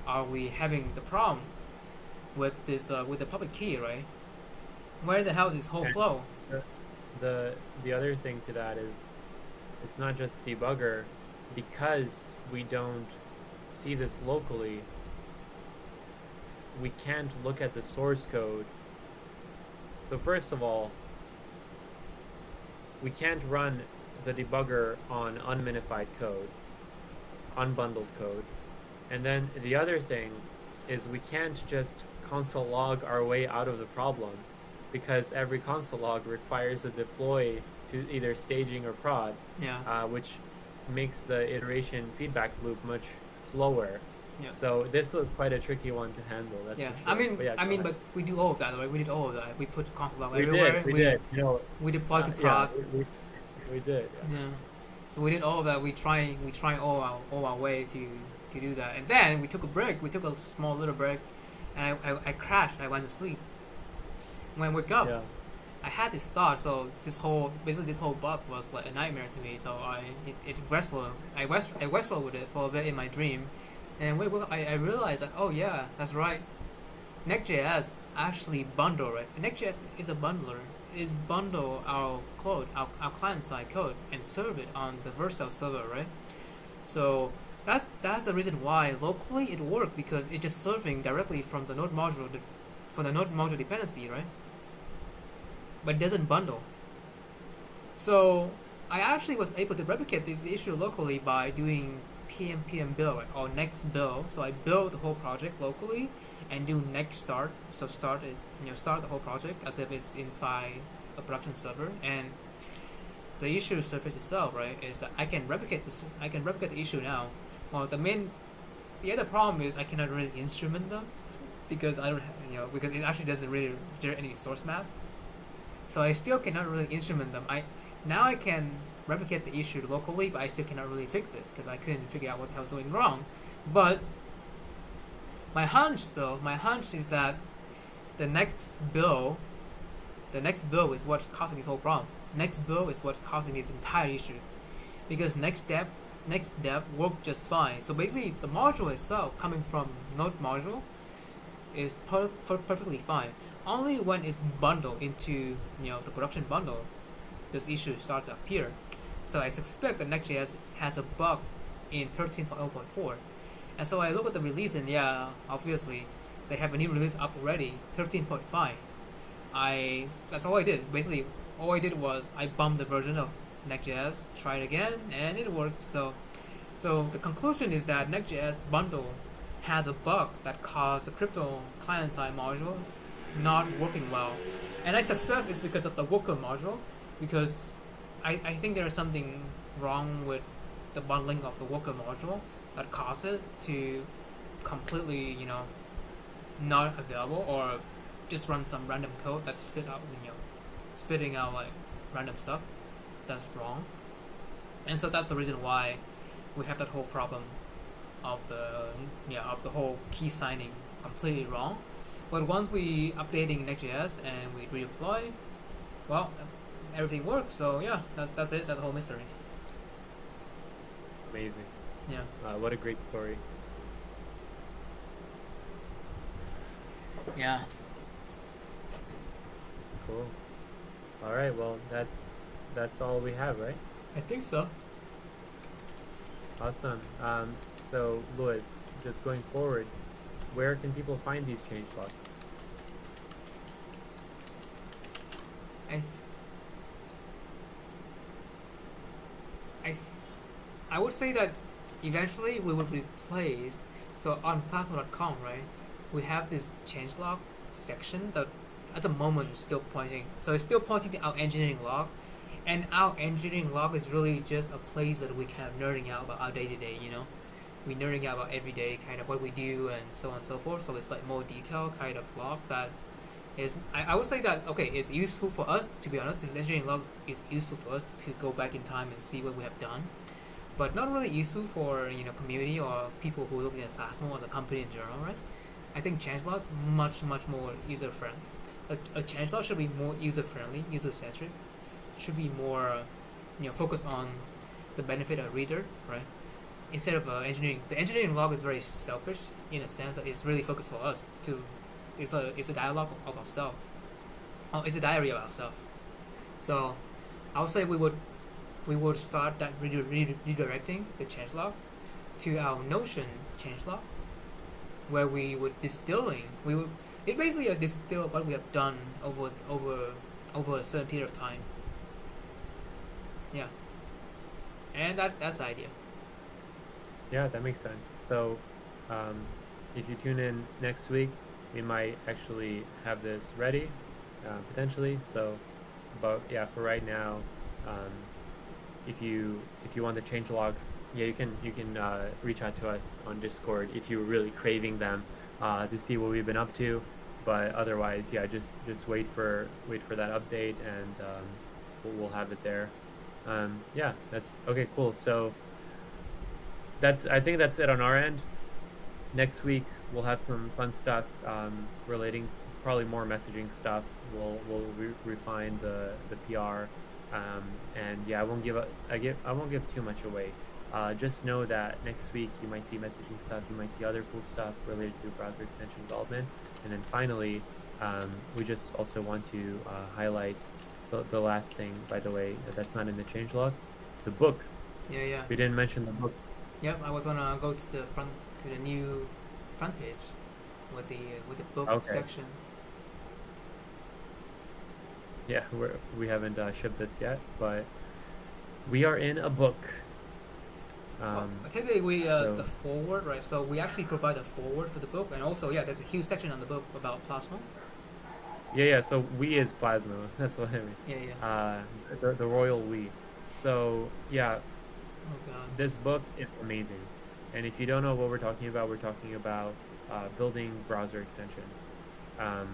are we having the problem with this with the public key, right? Where the hell is this whole And flow? the the other thing to that is it's not just debugger because we don't see this locally. We can't look at the source code. So first of all, we can't run the debugger on unminified code, unbundled code. And then the other thing is we can't just console log our way out of the problem because every console log requires a deploy to either staging or prod, Yeah. which makes the iteration feedback loop much slower. Yeah. So this was quite a tricky one to handle. That's Yeah. for sure. But yeah, go ahead. But we do all of that, right? We did all of that. We put console log We everywhere. did. We did. You know, We deployed to yeah, prod. we did. Yeah. Yeah. So we did all of that. We try all our way to do that. And then we took a break. We took a small little break, and I crashed. I went to sleep. When I woke up, Yeah. I had this thought. So this whole bug was like a nightmare to me. So it wrestled. I wrestled with it for a bit in my dream, and I realized that, oh yeah, that's right. Next.js actually bundle, right? Next.js is a bundler. Is bundle our code, our client side code, and serve it on the Vercel server, right? So that's the reason why locally it worked, because it's just serving directly from the node module, from the node module dependency, right? But it doesn't bundle. So I actually was able to replicate this issue locally by doing pm build, right? Or next build. So I build the whole project locally and do next start. So start the whole project as if it's inside a production server. And the issue surface itself, right, is that I can replicate this. I can replicate the issue now. Well, the other problem is I cannot really instrument them because I don't have, because it actually doesn't really generate any source map. So I still cannot really instrument them. I can replicate the issue locally, but I still cannot really fix it because I couldn't figure out what the hell was going wrong. But my hunch is that the next build is what's causing this whole problem. Next build is what's causing this entire issue, because next dev worked just fine. So basically, the module itself coming from node module is perfectly fine. Only when it's bundled into the production bundle, this issue start to appear. So I suspect that Next.js has a bug in 13.0.4. And so I look at the release, and yeah, obviously they have a new release up already, 13.5. That's all I did. Basically, all I did was I bumped the version of Next.js, tried again, and it worked. So the conclusion is that Next.js bundle has a bug that caused the crypto client-side module not working well. And I suspect it's because of the worker module, because I think there is something wrong with the bundling of the worker module that caused it to completely, not available, or just run some random code that spitting out like random stuff that's wrong. And so that's the reason why we have that whole problem of the whole key signing completely wrong. But once we updating Next.js and we redeploy, well, everything works. So yeah, that's it. That's the whole mystery. Amazing. Yeah. What a great story. Yeah. Cool. All right. Well, that's all we have, right? I think so. Awesome. So Louis, just going forward, where can people find these change logs? I would say that eventually we would replace. So on plasma.com, right, we have this changelog section that at the moment is still pointing. So it's still pointing to our engineering log, and our engineering log is really just a place that we kind of nerding out about our day to day. We nerding out about every day, kind of what we do and so on and so forth. So it's like more detailed kind of log that is. I would say that it's useful for us. To be honest, this engineering log is useful for us to go back in time and see what we have done, but not really useful for community or people who are looking at Plasma as a company in general, right? I think changelog much more user friendly. A changelog should be more user friendly, user centric. Should be more focused on the benefit of reader, right? Instead of engineering. The engineering log is very selfish in a sense that it's really focused for us to. It's a dialogue of ourselves. Oh, it's a diary of ourselves. So I would say we would start that redirecting the changelog to our Notion changelog, where we would it basically distill what we have done over a certain period of time. Yeah, and that's the idea. Yeah, that makes sense. So, if you tune in next week, we might actually have this ready, potentially. So, but yeah, for right now, um, if you want the change logs, yeah, you can reach out to us on Discord if you're really craving them to see what we've been up to. But otherwise, yeah, just wait for that update, and we'll have it there. Yeah, that's okay. Cool. So that's I think that's it on our end. Next week we'll have some fun stuff relating, probably more messaging stuff. We'll refine the PR, and yeah, I won't give too much away. Just know that next week you might see messaging stuff. You might see other cool stuff related to browser extension development. And then finally, we just also want to highlight the last thing, by the way, that's not in the changelog, the book. Yeah, yeah. We didn't mention the book. Yep. I was gonna go to the front to the new front page with the book Okay. section. Yeah, we haven't shipped this yet, but we are in a book. Well, Um, technically, we the so forward, right? So we actually provide a forward for the book, and also, yeah, there's a huge section on the book about plasma. yeah. So we is Plasma. That's what I mean. Yeah, yeah. Uh, the royal we. So yeah, Oh god. this book is amazing. And if you don't know what we're talking about building browser extensions. Um,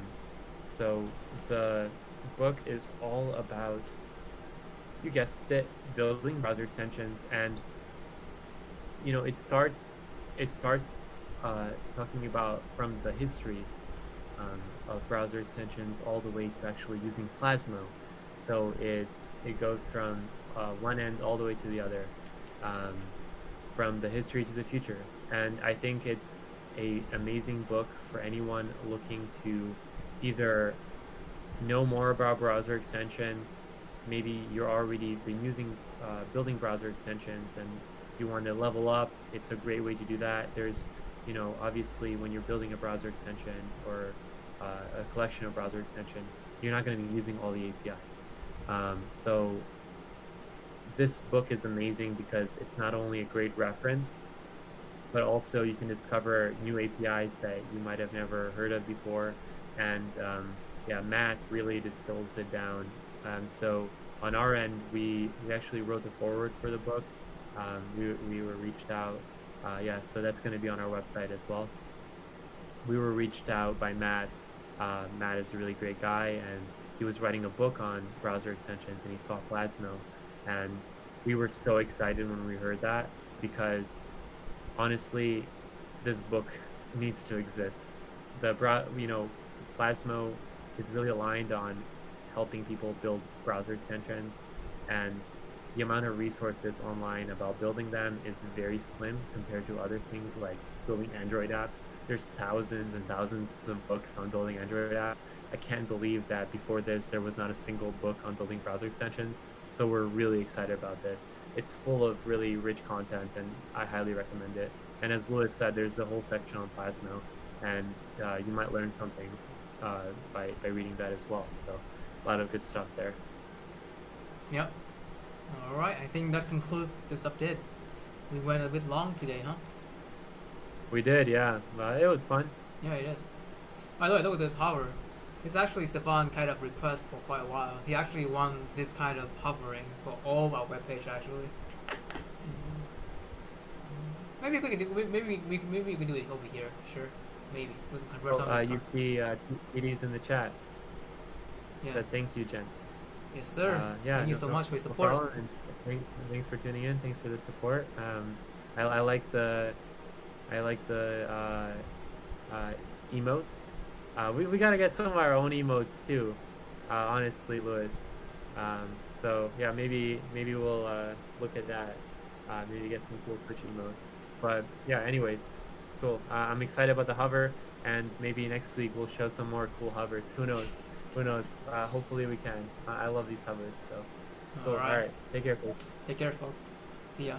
so the book is all about, you guessed it, building browser extensions. And it starts talking about from the history of browser extensions all the way to actually using Plasmo. So it goes from one end all the way to the other, um, from the history to the future. And I think it's a amazing book for anyone looking to either know more about browser extensions. Maybe you're already been using building browser extensions and you want to level up. It's a great way to do that. There's, obviously when you're building a browser extension or a collection of browser extensions, you're not going to be using all the APIs. So this book is amazing because it's not only a great reference, but also you can discover new APIs that you might have never heard of before. And yeah, Matt really distills it down. So on our end, we actually wrote the forward for the book. We were reached out. Yeah, so that's going to be on our website as well. We were reached out by Matt. Matt is a really great guy, and he was writing a book on browser extensions, and he saw Plasmo, and we were so excited when we heard that because honestly, this book needs to exist. Plasmo is really aligned on helping people build browser extensions, and the amount of resources online about building them is very slim compared to other things like building Android apps. There's thousands and thousands of books on building Android apps. I can't believe that before this there was not a single book on building browser extensions. So we're really excited about this. It's full of really rich content, and I highly recommend it. And as Louis said, there's the whole section on Plasmo, and you might learn something by reading that as well. So a lot of good stuff there. Yep. All right. I think that concludes this update. We went a bit long today, huh? We did, yeah. It was fun. Yeah, it is. By the way, look at this hover. It's actually Stefan kind of request for quite a while. He actually want this kind of hovering for all of our webpage actually. Maybe we can do. Maybe we can do it over here. Sure. Maybe we can convert some of this. You see TDs in the chat. Yeah. Said thank you, gents. Yes, sir. Yeah, Thank you so much for your support. No problem, and thanks for tuning in. Thanks for the support. I like the emote. We gotta get some of our own emotes too. Honestly, Louis. So yeah, maybe we'll look at that. Maybe get some cool Twitch emotes. But yeah, anyways, cool. I'm excited about the hover, and maybe next week we'll show some more cool hovers. Who knows? Who knows? Hopefully we can. I love these hovers. So cool. All right. Take care, folks. Take care, folks. See ya.